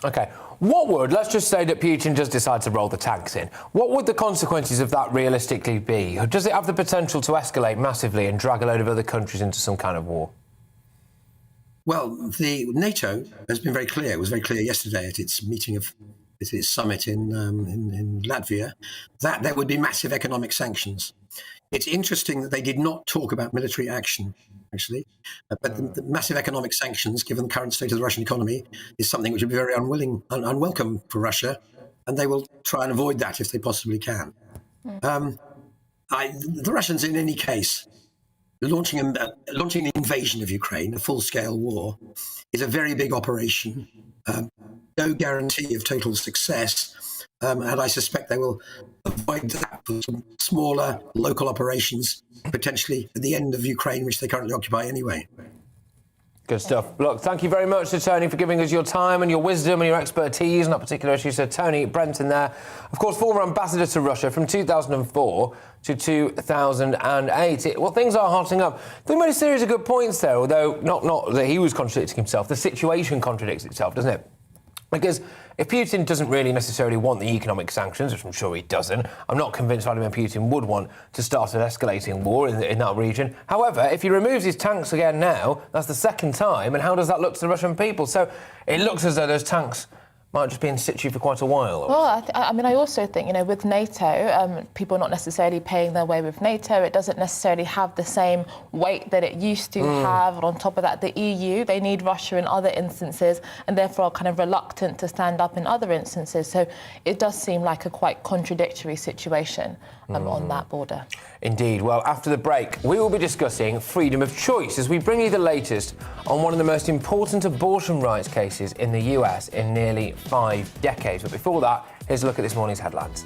OK. Let's just say that Putin does decide to roll the tanks in. What would the consequences of that realistically be? Does it have the potential to escalate massively and drag a load of other countries into some kind of war? Well, the NATO has been very clear. It was very clear yesterday at its summit in Latvia that there would be massive economic sanctions. It's interesting that they did not talk about military action, actually, but the massive economic sanctions, given the current state of the Russian economy, is something which would be very unwelcome for Russia, and they will try and avoid that if they possibly can. The Russians, in any case, launching an invasion of Ukraine, a full-scale war, is a very big operation. No guarantee of total success, and I suspect they will avoid that for some smaller local operations, potentially at the end of Ukraine, which they currently occupy anyway. Good stuff. Look, thank you very much to Tony for giving us your time and your wisdom and your expertise on that particular issue. So Tony Brenton there, of course, former ambassador to Russia from 2004 to 2008. Things are hotting up. They made a series of good points there, although not that he was contradicting himself. The situation contradicts itself, doesn't it? Because if Putin doesn't really necessarily want the economic sanctions, which I'm sure he doesn't, I'm not convinced Vladimir Putin would want to start an escalating war in that region. However, if he removes his tanks again now, that's the second time, and how does that look to the Russian people? So it looks as though those tanks might just be in situ for quite a while. Well, I also think, with NATO, people not necessarily paying their way with NATO, it doesn't necessarily have the same weight that it used to have. And on top of that, the EU, they need Russia in other instances and therefore are kind of reluctant to stand up in other instances. So it does seem like a quite contradictory situation on that border. Indeed. Well, after the break, we will be discussing freedom of choice as we bring you the latest on one of the most important abortion rights cases in the US in nearly 5 decades. But before that, here's a look at this morning's headlines.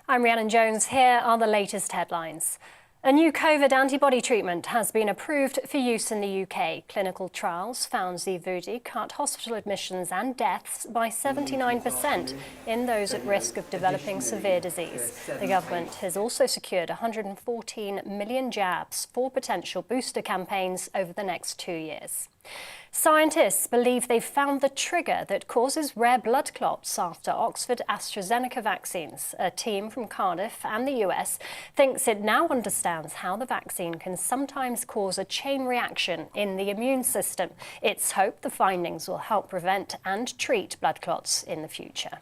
I'm Rhiannon Jones. Here are the latest headlines. A new COVID antibody treatment has been approved for use in the UK. Clinical trials found Xevudy cut hospital admissions and deaths by 79% in those at risk of developing severe disease. The government has also secured 114 million jabs for potential booster campaigns over the next 2 years. Scientists believe they've found the trigger that causes rare blood clots after Oxford AstraZeneca vaccines. A team from Cardiff and the US thinks it now understands how the vaccine can sometimes cause a chain reaction in the immune system. It's hoped the findings will help prevent and treat blood clots in the future.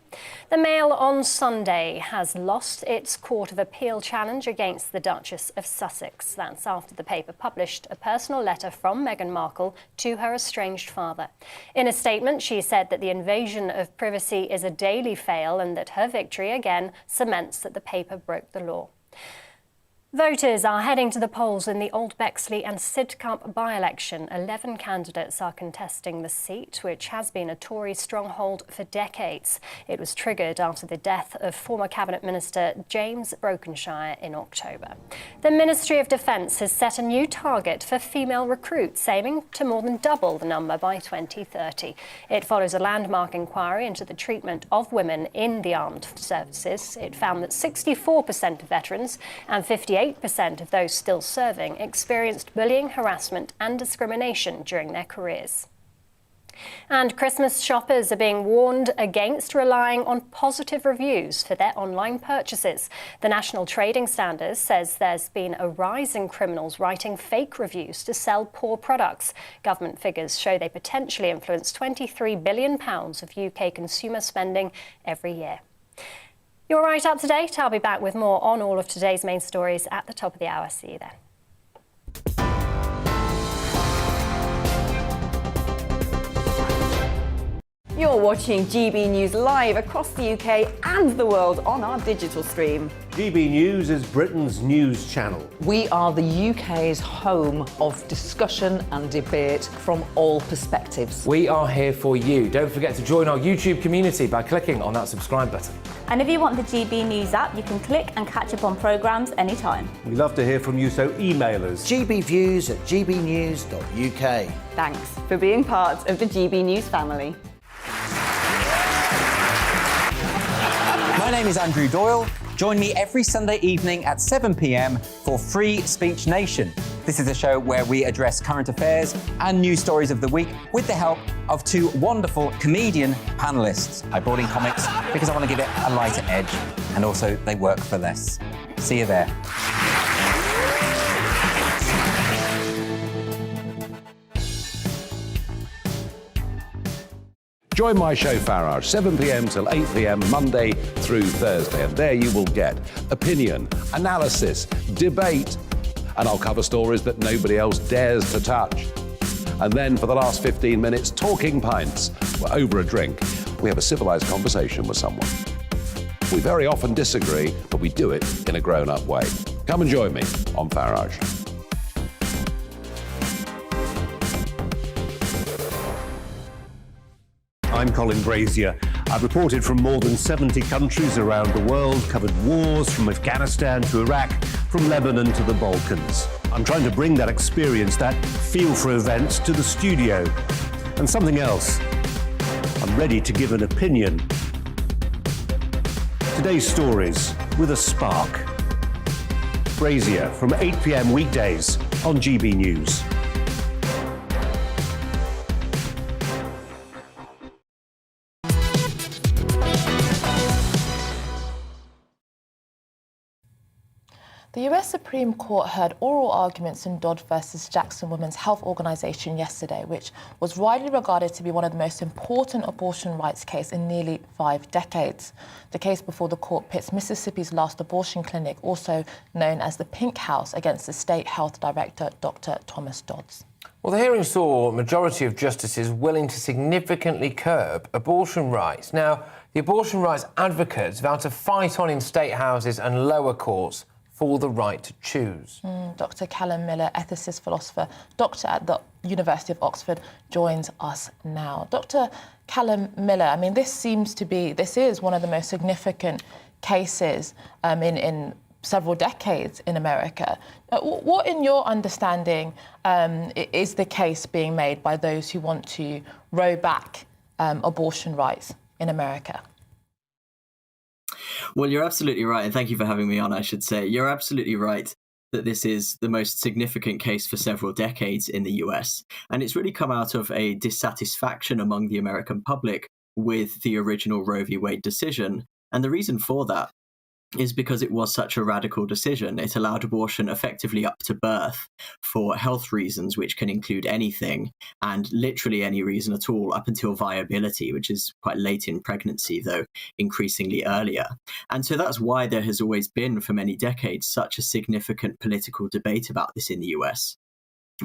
The Mail on Sunday has lost its Court of Appeal challenge against the Duchess of Sussex. That's after the paper published a personal letter from Meghan Markle to her estranged father. In a statement, she said that the invasion of privacy is a daily fail and that her victory again cements that the paper broke the law. Voters are heading to the polls in the Old Bexley and Sidcup by-election. 11 candidates are contesting the seat, which has been a Tory stronghold for decades. It was triggered after the death of former Cabinet Minister James Brokenshire in October. The Ministry of Defence has set a new target for female recruits, aiming to more than double the number by 2030. It follows a landmark inquiry into the treatment of women in the armed services. It found that 64% of veterans and 58% of those still serving experienced bullying, harassment and discrimination during their careers. And Christmas shoppers are being warned against relying on positive reviews for their online purchases. The National Trading Standards says there's been a rise in criminals writing fake reviews to sell poor products. Government figures show they potentially influence £23 billion of UK consumer spending every year. You're right up to date. I'll be back with more on all of today's main stories at the top of the hour. See you then. You're watching GB News live across the UK and the world on our digital stream. GB News is Britain's news channel. We are the UK's home of discussion and debate from all perspectives. We are here for you. Don't forget to join our YouTube community by clicking on that subscribe button. And if you want the GB News app, you can click and catch up on programmes anytime. We love to hear from you, so email us. gbviews@gbnews.uk. Thanks for being part of the GB News family. My name is Andrew Doyle. Join me every Sunday evening at 7 p.m. for Free Speech Nation. This is a show where we address current affairs and news stories of the week with the help of two wonderful comedian panellists. I brought in comics because I want to give it a lighter edge, and also they work for less. See you there. Join my show Farage, 7 p.m. till 8 p.m. Monday through Thursday. And there you will get opinion, analysis, debate, and I'll cover stories that nobody else dares to touch. And then for the last 15 minutes, talking pints. We're over a drink. We have a civilized conversation with someone. We very often disagree, but we do it in a grown-up way. Come and join me on Farage. I'm Colin Brazier. I've reported from more than 70 countries around the world, covered wars from Afghanistan to Iraq, from Lebanon to the Balkans. I'm trying to bring that experience, that feel for events, to the studio. And something else, I'm ready to give an opinion. Today's stories with a spark. Brazier from 8 p.m. weekdays on GB News. The US Supreme Court heard oral arguments in Dodd versus Jackson Women's Health Organization yesterday, which was widely regarded to be one of the most important abortion rights cases in nearly 5 decades. The case before the court pits Mississippi's last abortion clinic, also known as the Pink House, against the state health director, Dr. Thomas Dodds. Well, the hearing saw a majority of justices willing to significantly curb abortion rights. Now, the abortion rights advocates vow to fight on in state houses and lower courts for the right to choose. Dr. Callum Miller, ethicist, philosopher, doctor at the University of Oxford, joins us now. Dr. Callum Miller, this is one of the most significant cases in several decades in America. What, in your understanding, is the case being made by those who want to roll back abortion rights in America? Well, you're absolutely right, and thank you for having me on, I should say. You're absolutely right that this is the most significant case for several decades in the US. And it's really come out of a dissatisfaction among the American public with the original Roe v. Wade decision. And the reason for that is because it was such a radical decision. It allowed abortion effectively up to birth for health reasons, which can include anything, and literally any reason at all, up until viability, which is quite late in pregnancy, though increasingly earlier. And so that's why there has always been, for many decades, such a significant political debate about this in the US.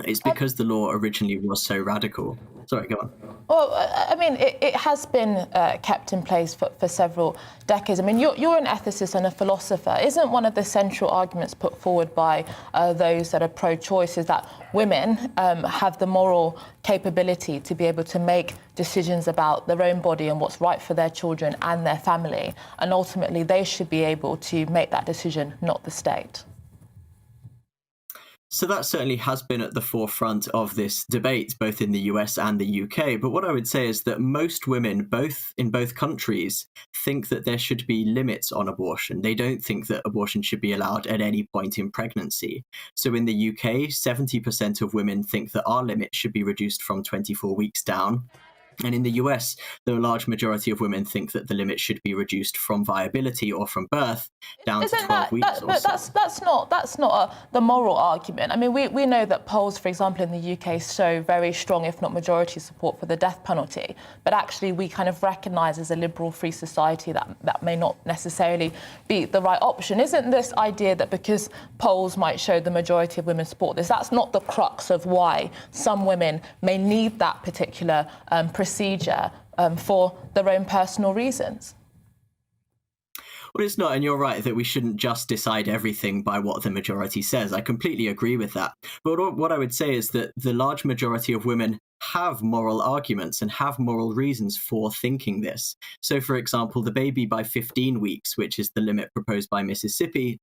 It's because the law originally was so radical. Sorry, go on. Well, I mean, it has been kept in place for several decades. I mean, you're an ethicist and a philosopher. Isn't one of the central arguments put forward by those that are pro-choice is that women have the moral capability to be able to make decisions about their own body and what's right for their children and their family, and ultimately they should be able to make that decision, not the state? So that certainly has been at the forefront of this debate, both in the US and the UK. But what I would say is that most women, in both countries, think that there should be limits on abortion. They don't think that abortion should be allowed at any point in pregnancy. So in the UK, 70% of women think that our limit should be reduced from 24 weeks down. And in the US, the large majority of women think that the limit should be reduced from viability or from birth down to 12 weeks or so. That's not the moral argument. I mean, we know that polls, for example, in the UK show very strong, if not majority, support for the death penalty. But actually, we kind of recognise as a liberal free society that may not necessarily be the right option. Isn't this idea that because polls might show the majority of women support this, that's not the crux of why some women may need that particular procedure for their own personal reasons? Well, it's not, and you're right that we shouldn't just decide everything by what the majority says. I completely agree with that. But what I would say is that the large majority of women have moral arguments and have moral reasons for thinking this. So, for example, the baby by 15 weeks, which is the limit proposed by Mississippi,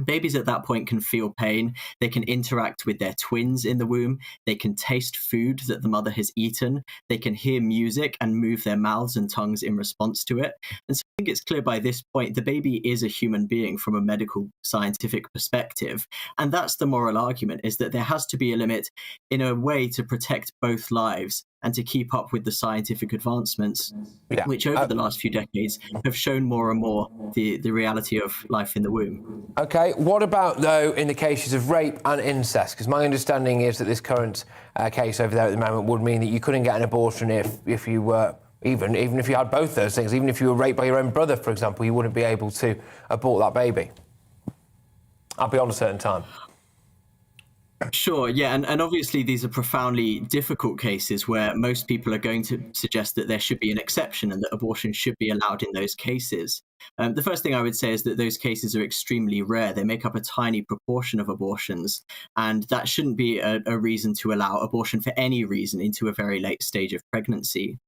babies at that point can feel pain. They can interact with their twins in the womb. They can taste food that the mother has eaten. They can hear music and move their mouths and tongues in response to it. And so I think it's clear by this point the baby is a human being from a medical scientific perspective. And that's the moral argument, is that there has to be a limit in a way to protect both lives and to keep up with the scientific advancements, which over the last few decades have shown more and more the reality of life in the womb. OK, what about, though, in the cases of rape and incest? Because my understanding is that this current case over there at the moment would mean that you couldn't get an abortion if you were, even if you had both those things, even if you were raped by your own brother, for example, you wouldn't be able to abort that baby. I'll be on a certain time. Sure, yeah, and obviously these are profoundly difficult cases where most people are going to suggest that there should be an exception and that abortion should be allowed in those cases. The first thing I would say is that those cases are extremely rare. They make up a tiny proportion of abortions, and that shouldn't be a reason to allow abortion for any reason into a very late stage of pregnancy.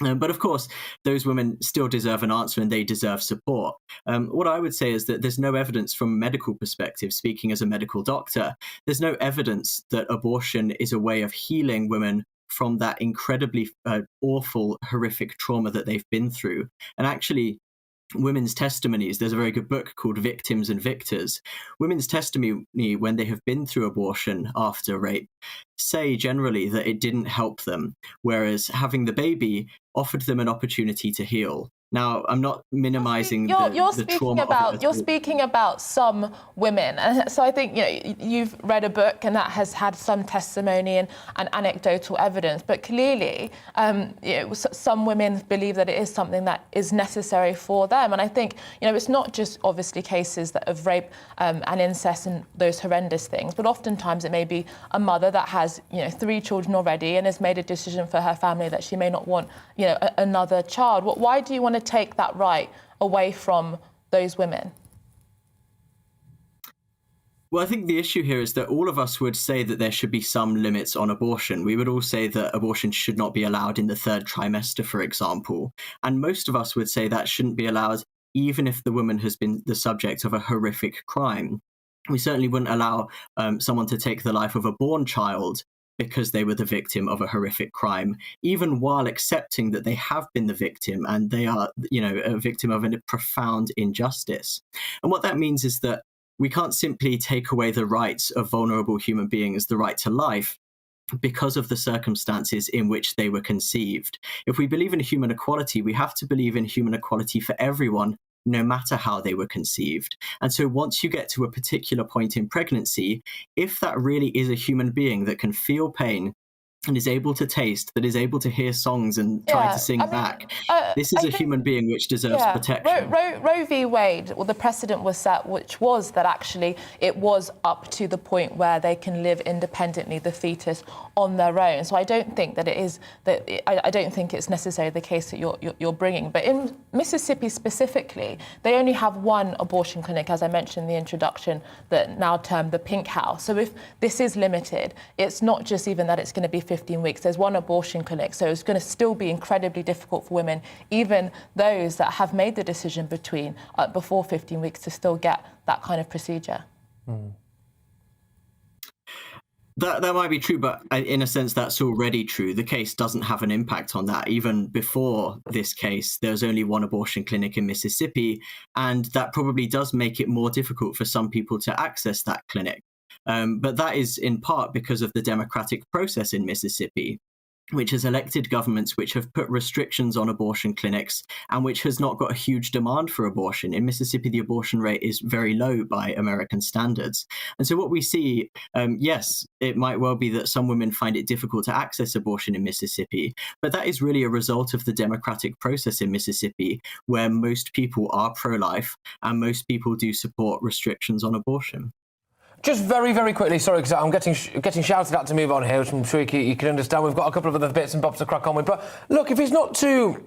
But of course, those women still deserve an answer and they deserve support. What I would say is that there's no evidence from a medical perspective, speaking as a medical doctor, there's no evidence that abortion is a way of healing women from that incredibly awful, horrific trauma that they've been through. And actually, women's testimonies, there's a very good book called Victims and Victors. Women's testimony when they have been through abortion after rape say generally that it didn't help them, whereas having the baby offered them an opportunity to heal. Now, I'm not minimizing the trauma. You're speaking about some women. And so I think, you've read a book and that has had some testimony and anecdotal evidence. But clearly, some women believe that it is something that is necessary for them. And I think, it's not just obviously cases of rape and incest and those horrendous things, but oftentimes it may be a mother that has, 3 children already and has made a decision for her family that she may not want, another child. Why do you want to take that right away from those women? Well, I think the issue here is that all of us would say that there should be some limits on abortion. We would all say that abortion should not be allowed in the 3rd trimester, for example. And most of us would say that shouldn't be allowed even if the woman has been the subject of a horrific crime. We certainly wouldn't allow someone to take the life of a born child because they were the victim of a horrific crime, even while accepting that they have been the victim and they are, a victim of a profound injustice. And what that means is that we can't simply take away the rights of vulnerable human beings, the right to life, because of the circumstances in which they were conceived. If we believe in human equality, we have to believe in human equality for everyone, no matter how they were conceived. And so once you get to a particular point in pregnancy, if that really is a human being that can feel pain and is able to taste, that is able to hear songs and try to sing back, this is a human being which deserves protection. Roe v. Wade, well, the precedent was set, which was that actually it was up to the point where they can live independently, the fetus, on their own. So I don't think that it is that I don't think it's necessarily the case that you're bringing. But in Mississippi specifically, they only have one abortion clinic, as I mentioned in the introduction, that now termed the Pink House. So if this is limited, it's not just even that it's going to be 15 weeks. There's one abortion clinic, so it's going to still be incredibly difficult for women, even those that have made the decision before 15 weeks, to still get that kind of procedure. That might be true, but in a sense, that's already true. The case doesn't have an impact on that. Even before this case, there's only one abortion clinic in Mississippi, and that probably does make it more difficult for some people to access that clinic. But that is in part because of the democratic process in Mississippi, which has elected governments which have put restrictions on abortion clinics and which has not got a huge demand for abortion. In Mississippi, the abortion rate is very low by American standards. And so what we see, yes, it might well be that some women find it difficult to access abortion in Mississippi, but that is really a result of the democratic process in Mississippi, where most people are pro-life and most people do support restrictions on abortion. Just very, very quickly, sorry, because I'm getting shouted at to move on here, which I'm sure you can understand. We've got a couple of other bits and bobs to crack on with. But look, if it's not too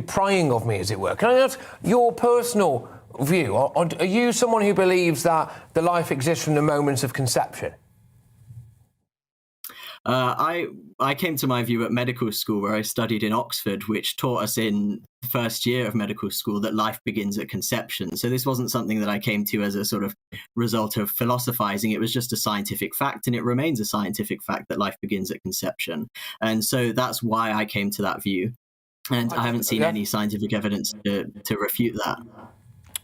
prying of me, as it were, can I ask your personal view? Are you someone who believes that the life exists from the moment of conception? I came to my view at medical school, where I studied in Oxford, which taught us in the first year of medical school that life begins at conception. So this wasn't something that I came to as a sort of result of philosophizing. It was just a scientific fact, and it remains a scientific fact that life begins at conception. And so that's why I came to that view. And I haven't seen any scientific evidence to refute that.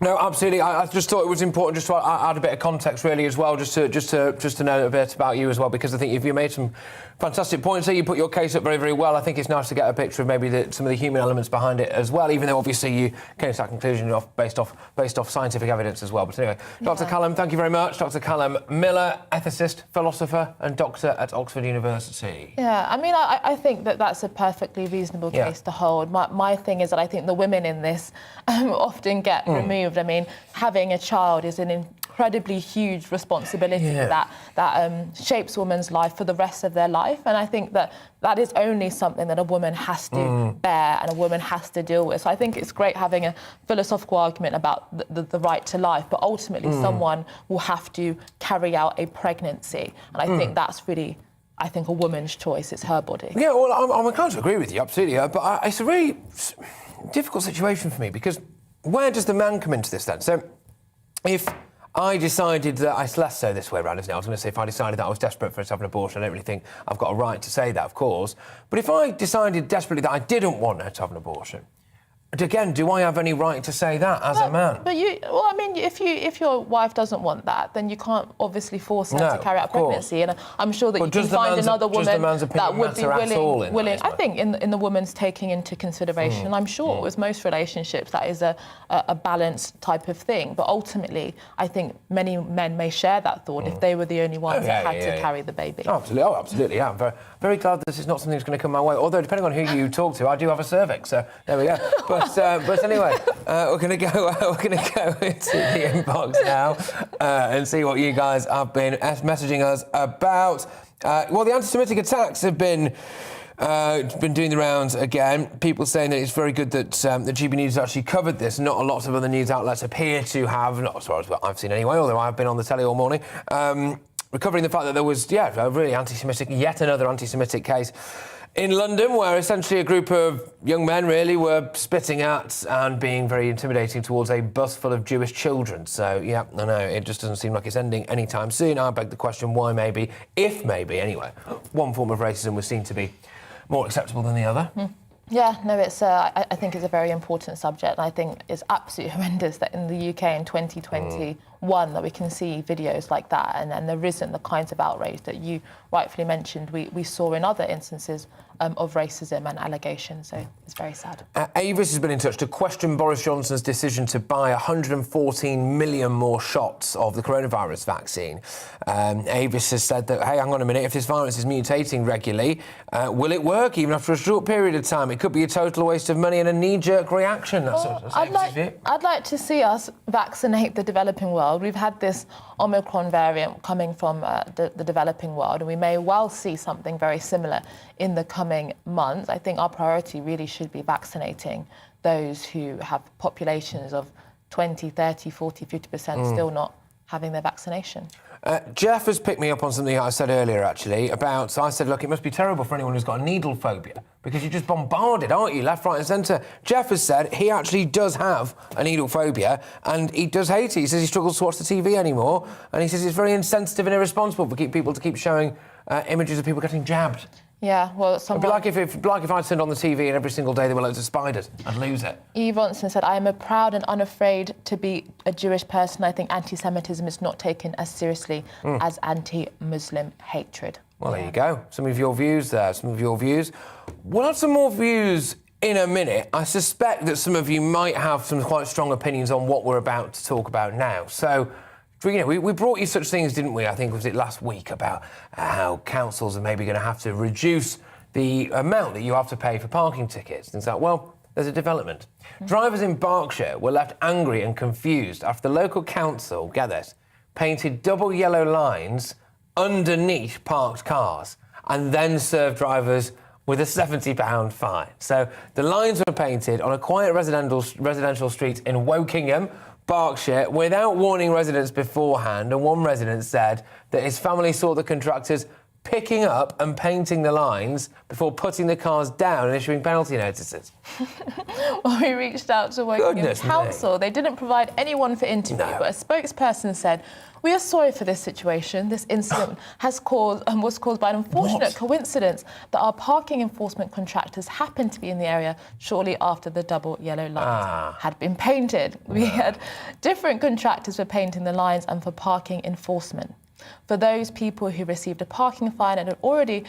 No, absolutely. I just thought it was important just to add a bit of context, really, as well, just to know a bit about you as well, because I think if you made some fantastic points there, you put your case up very, very well. I think it's nice to get a picture of maybe some of the human elements behind it as well, even though obviously you came to that conclusion based off scientific evidence as well. But anyway, Dr. Callum, thank you very much. Dr. Callum Miller, ethicist, philosopher, and doctor at Oxford University. Yeah, I mean, I think that that's a perfectly reasonable case to hold. My thing is that I think the women in this often get removed. I mean, having a child is an incredibly huge responsibility that shapes a woman's life for the rest of their life. And I think that is only something that a woman has to bear and a woman has to deal with. So I think it's great having a philosophical argument about the right to life, but ultimately someone will have to carry out a pregnancy. And I think that's really, a woman's choice. It's her body. Yeah, well, I'm inclined to agree with you, absolutely. But it's a really difficult situation for me, because where does the man come into this then? So if I decided that, less so this way around, isn't it? I was going to say if I decided that I was desperate for us to have an abortion, I don't really think I've got a right to say that, of course. But if I decided desperately that I didn't want her to have an abortion, again, do I have any right to say that as a man? But if your wife doesn't want that, then you can't obviously force her to carry out pregnancy. And I'm sure that you can find another woman that would be willing. I think in the woman's taking into consideration, and I'm sure with most relationships that is a balanced type of thing. But ultimately, I think many men may share that thought if they were the only ones that had to carry the baby. Absolutely, absolutely. Yeah, I'm very, very glad this is not something that's going to come my way. Although, depending on who you talk to, I do have a cervix, so there we go. But anyway, we're going to go into the inbox now and see what you guys have been messaging us about. Well, the anti-Semitic attacks have been doing the rounds again. People saying that it's very good that the GBNews actually covered this. Not a lot of other news outlets appear to have, not as far as what I've seen anyway, although I've been on the telly all morning, recovering the fact that there was, a really anti-Semitic, yet another anti-Semitic case in London, where essentially a group of young men really were spitting at and being very intimidating towards a bus full of Jewish children. So, yeah, I know, it just doesn't seem like it's ending anytime soon. I beg the question, why maybe, if maybe, anyway, one form of racism was seen to be more acceptable than the other. Yeah, no, it's. I think it's a very important subject, and I think it's absolutely horrendous that in the UK in 2021 that we can see videos like that, and there isn't the kinds of outrage that you rightfully mentioned we saw in other instances of racism and allegations. So it's very sad. Avis has been in touch to question Boris Johnson's decision to buy 114 million more shots of the coronavirus vaccine. Avis has said that, hey, hang on a minute, if this virus is mutating regularly, will it work even after a short period of time? It could be a total waste of money and a knee-jerk reaction. I'd like to see us vaccinate the developing world. We've had this Omicron variant coming from the developing world, and we may well see something very similar in the coming months. I think our priority really should be vaccinating those who have populations of 20, 30, 40, 50% still not having their vaccination. Jeff has picked me up on something I said earlier, actually, about... I said, look, it must be terrible for anyone who's got a needle phobia, because you're just bombarded, aren't you, left, right and centre. Jeff has said he actually does have a needle phobia, and he does hate it. He says he struggles to watch the TV anymore, and he says it's very insensitive and irresponsible for people to keep showing images of people getting jabbed. Yeah, well, It'd be like if I turned on the TV and every single day there were loads of spiders. I'd lose it. Eve Ronson said, I am proud and unafraid to be a Jewish person. I think anti-Semitism is not taken as seriously as anti-Muslim hatred. Well, there you go. Some of your views there, some of your views. We'll have some more views in a minute. I suspect that some of you might have some quite strong opinions on what we're about to talk about now. So, you know, we brought you such things, didn't we? I think, was it last week, about how councils are maybe going to have to reduce the amount that you have to pay for parking tickets. Things like, well, there's a development. Drivers in Berkshire were left angry and confused after the local council, get this, painted double yellow lines underneath parked cars and then served drivers with a £70 fine. So the lines were painted on a quiet residential street in Wokingham, Berkshire, without warning residents beforehand, and one resident said that his family saw the contractors picking up and painting the lines before putting the cars down and issuing penalty notices. Well, we reached out to Wokingham Council. They didn't provide anyone for interview, but a spokesperson said, we are sorry for this situation. This incident was caused by an unfortunate coincidence that our parking enforcement contractors happened to be in the area shortly after the double yellow lines had been painted. We had different contractors for painting the lines and for parking enforcement. For those people who received a parking fine and had already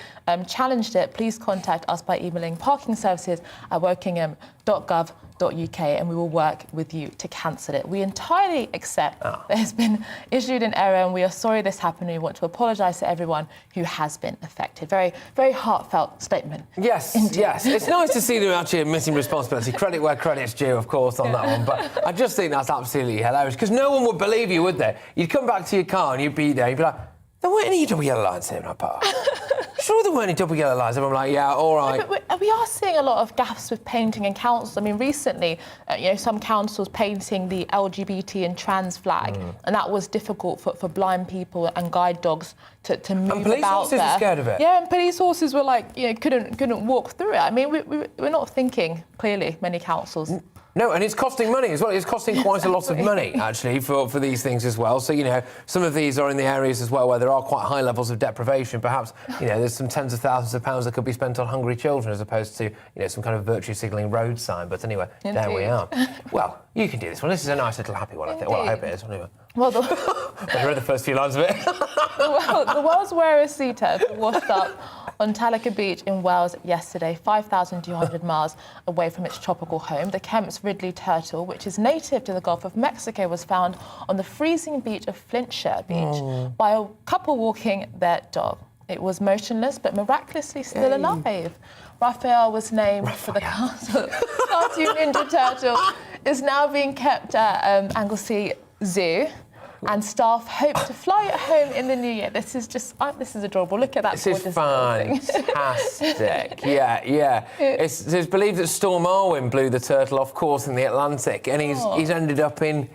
challenged it, please contact us by emailing parkingservices@wokingham.gov.uk and we will work with you to cancel it. We entirely accept there has been issued an error and we are sorry this happened and we want to apologise to everyone who has been affected. Very, very heartfelt statement. Yes, yes. It's nice to see them actually admitting responsibility. Credit where credit's due, of course, on that one. But I just think that's absolutely hilarious because no one would believe you, would they? You'd come back to your car and you'd be there, you'd be like, there weren't any double yellow lines here in our park. Sure there weren't any double yellow lines. And I'm like, yeah, all right. But we are seeing a lot of gaffes with painting in councils. I mean, recently, some councils painting the LGBT and trans flag, and that was difficult for blind people and guide dogs to move about there. And police horses are scared of it. Yeah, and police horses were like, couldn't walk through it. I mean, we're not thinking clearly, many councils. No, and it's costing money as well. It's costing quite a lot of money, actually, for these things as well. So, some of these are in the areas as well where there are quite high levels of deprivation. Perhaps, there's some tens of thousands of pounds that could be spent on hungry children as opposed to, some kind of virtue signalling road sign. But anyway, there we are. Well, you can do this one. This is a nice little happy one, I think. Well, I hope it is. Anyway. Well, I read the first few lines of it. Well, the world's rarest sea turtle washed up on Talaka Beach in Wales yesterday, 5,200 miles away from its tropical home. The Kemp's Ridley turtle, which is native to the Gulf of Mexico, was found on the freezing beach of Flintshire Beach by a couple walking their dog. It was motionless but miraculously still alive. Raphael was named for the cartoon ninja turtle. Is now being kept at Anglesey Zoo. And staff hope to fly it home in the new year. This is adorable. Look at that. This is fantastic. Yeah. It's believed that Storm Arwen blew the turtle off course in the Atlantic, and he's ended up in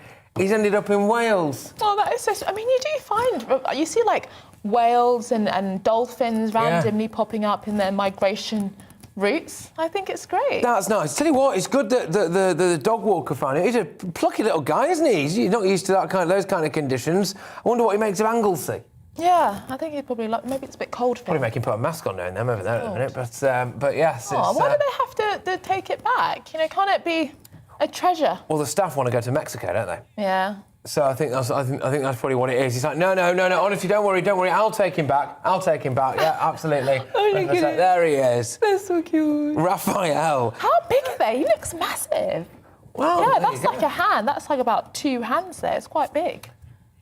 Wales. Oh, that is so. I mean, you do find you see like whales and dolphins randomly popping up in their migration routes. I think it's great. That's nice. Tell you what, it's good that the dog walker found it. He's a plucky little guy, isn't he? He's not used to those kind of conditions. I wonder what he makes of Anglesey. Yeah, I think he'd probably maybe it's a bit cold for him. Probably make him put a mask on now and then over there at the minute. But yes. Oh, why do they have to take it back? You know, can't it be a treasure? Well, the staff want to go to Mexico, don't they? Yeah. So I think that's probably what it is. He's like, no. Honestly, don't worry. I'll take him back. Yeah, absolutely. Oh my goodness. There he is. They're so cute. Raphael. How big are they? He looks massive. Well, yeah, that's like a hand. That's like about 2 hands there. It's quite big.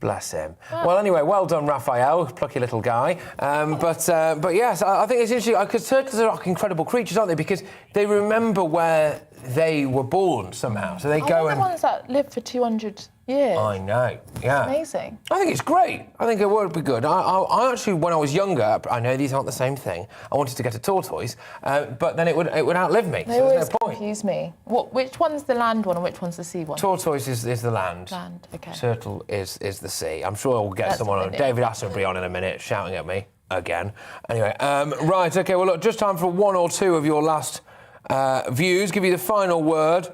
Bless him. Well, anyway, well done, Raphael, plucky little guy. But yes, I think it's interesting because turtles are like incredible creatures, aren't they? Because they remember where they were born somehow. So they go and. The ones that live for 200 years. I know. Yeah. Amazing. I think it's great. I think it would be good. I actually, when I was younger, I know these aren't the same thing. I wanted to get a tortoise, but then it would outlive me. They always confuse me. Which one's the land one and which one's the sea one? Tortoise is the land. Land. Okay. Turtle is the sea. I'm sure we'll get someone on David Attenbury on in a minute shouting at me again. Anyway, right. Okay. Well, look, just time for one or two of your last views. Give you the final word.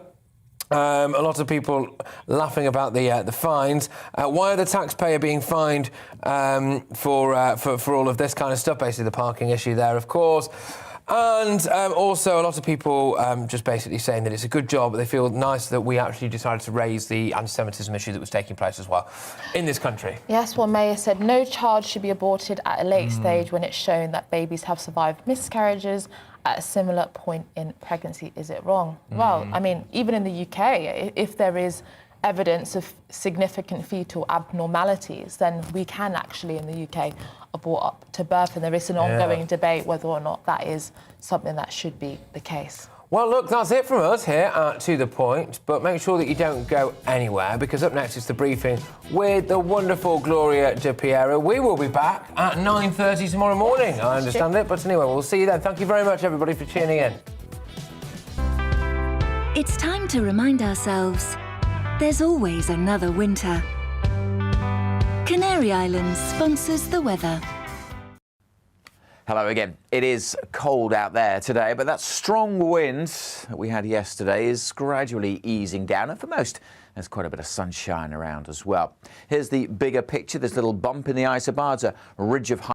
A lot of people laughing about the fines. Why are the taxpayer being fined for all of this kind of stuff? Basically, the parking issue there, of course. And also a lot of people just basically saying that it's a good job, but they feel nice that we actually decided to raise the anti-Semitism issue that was taking place as well in this country. Yes, one mayor said no child should be aborted at a late stage when it's shown that babies have survived miscarriages at a similar point in pregnancy. Is it wrong? Well, I mean, even in the UK, if there is evidence of significant fetal abnormalities, then we can actually, in the UK, abort up to birth, and there is an ongoing debate whether or not that is something that should be the case. Well, look, that's it from us here at To The Point, but make sure that you don't go anywhere, because up next is the briefing with the wonderful Gloria De Piero. We will be back at 9:30 tomorrow morning, I understand it, but anyway, we'll see you then. Thank you very much, everybody, for tuning in. It's time to remind ourselves there's always another winter. Canary Islands sponsors the weather. Hello again. It is cold out there today, but that strong wind that we had yesterday is gradually easing down, and for most, there's quite a bit of sunshine around as well. Here's the bigger picture. This little bump in the isobar, it's a ridge of high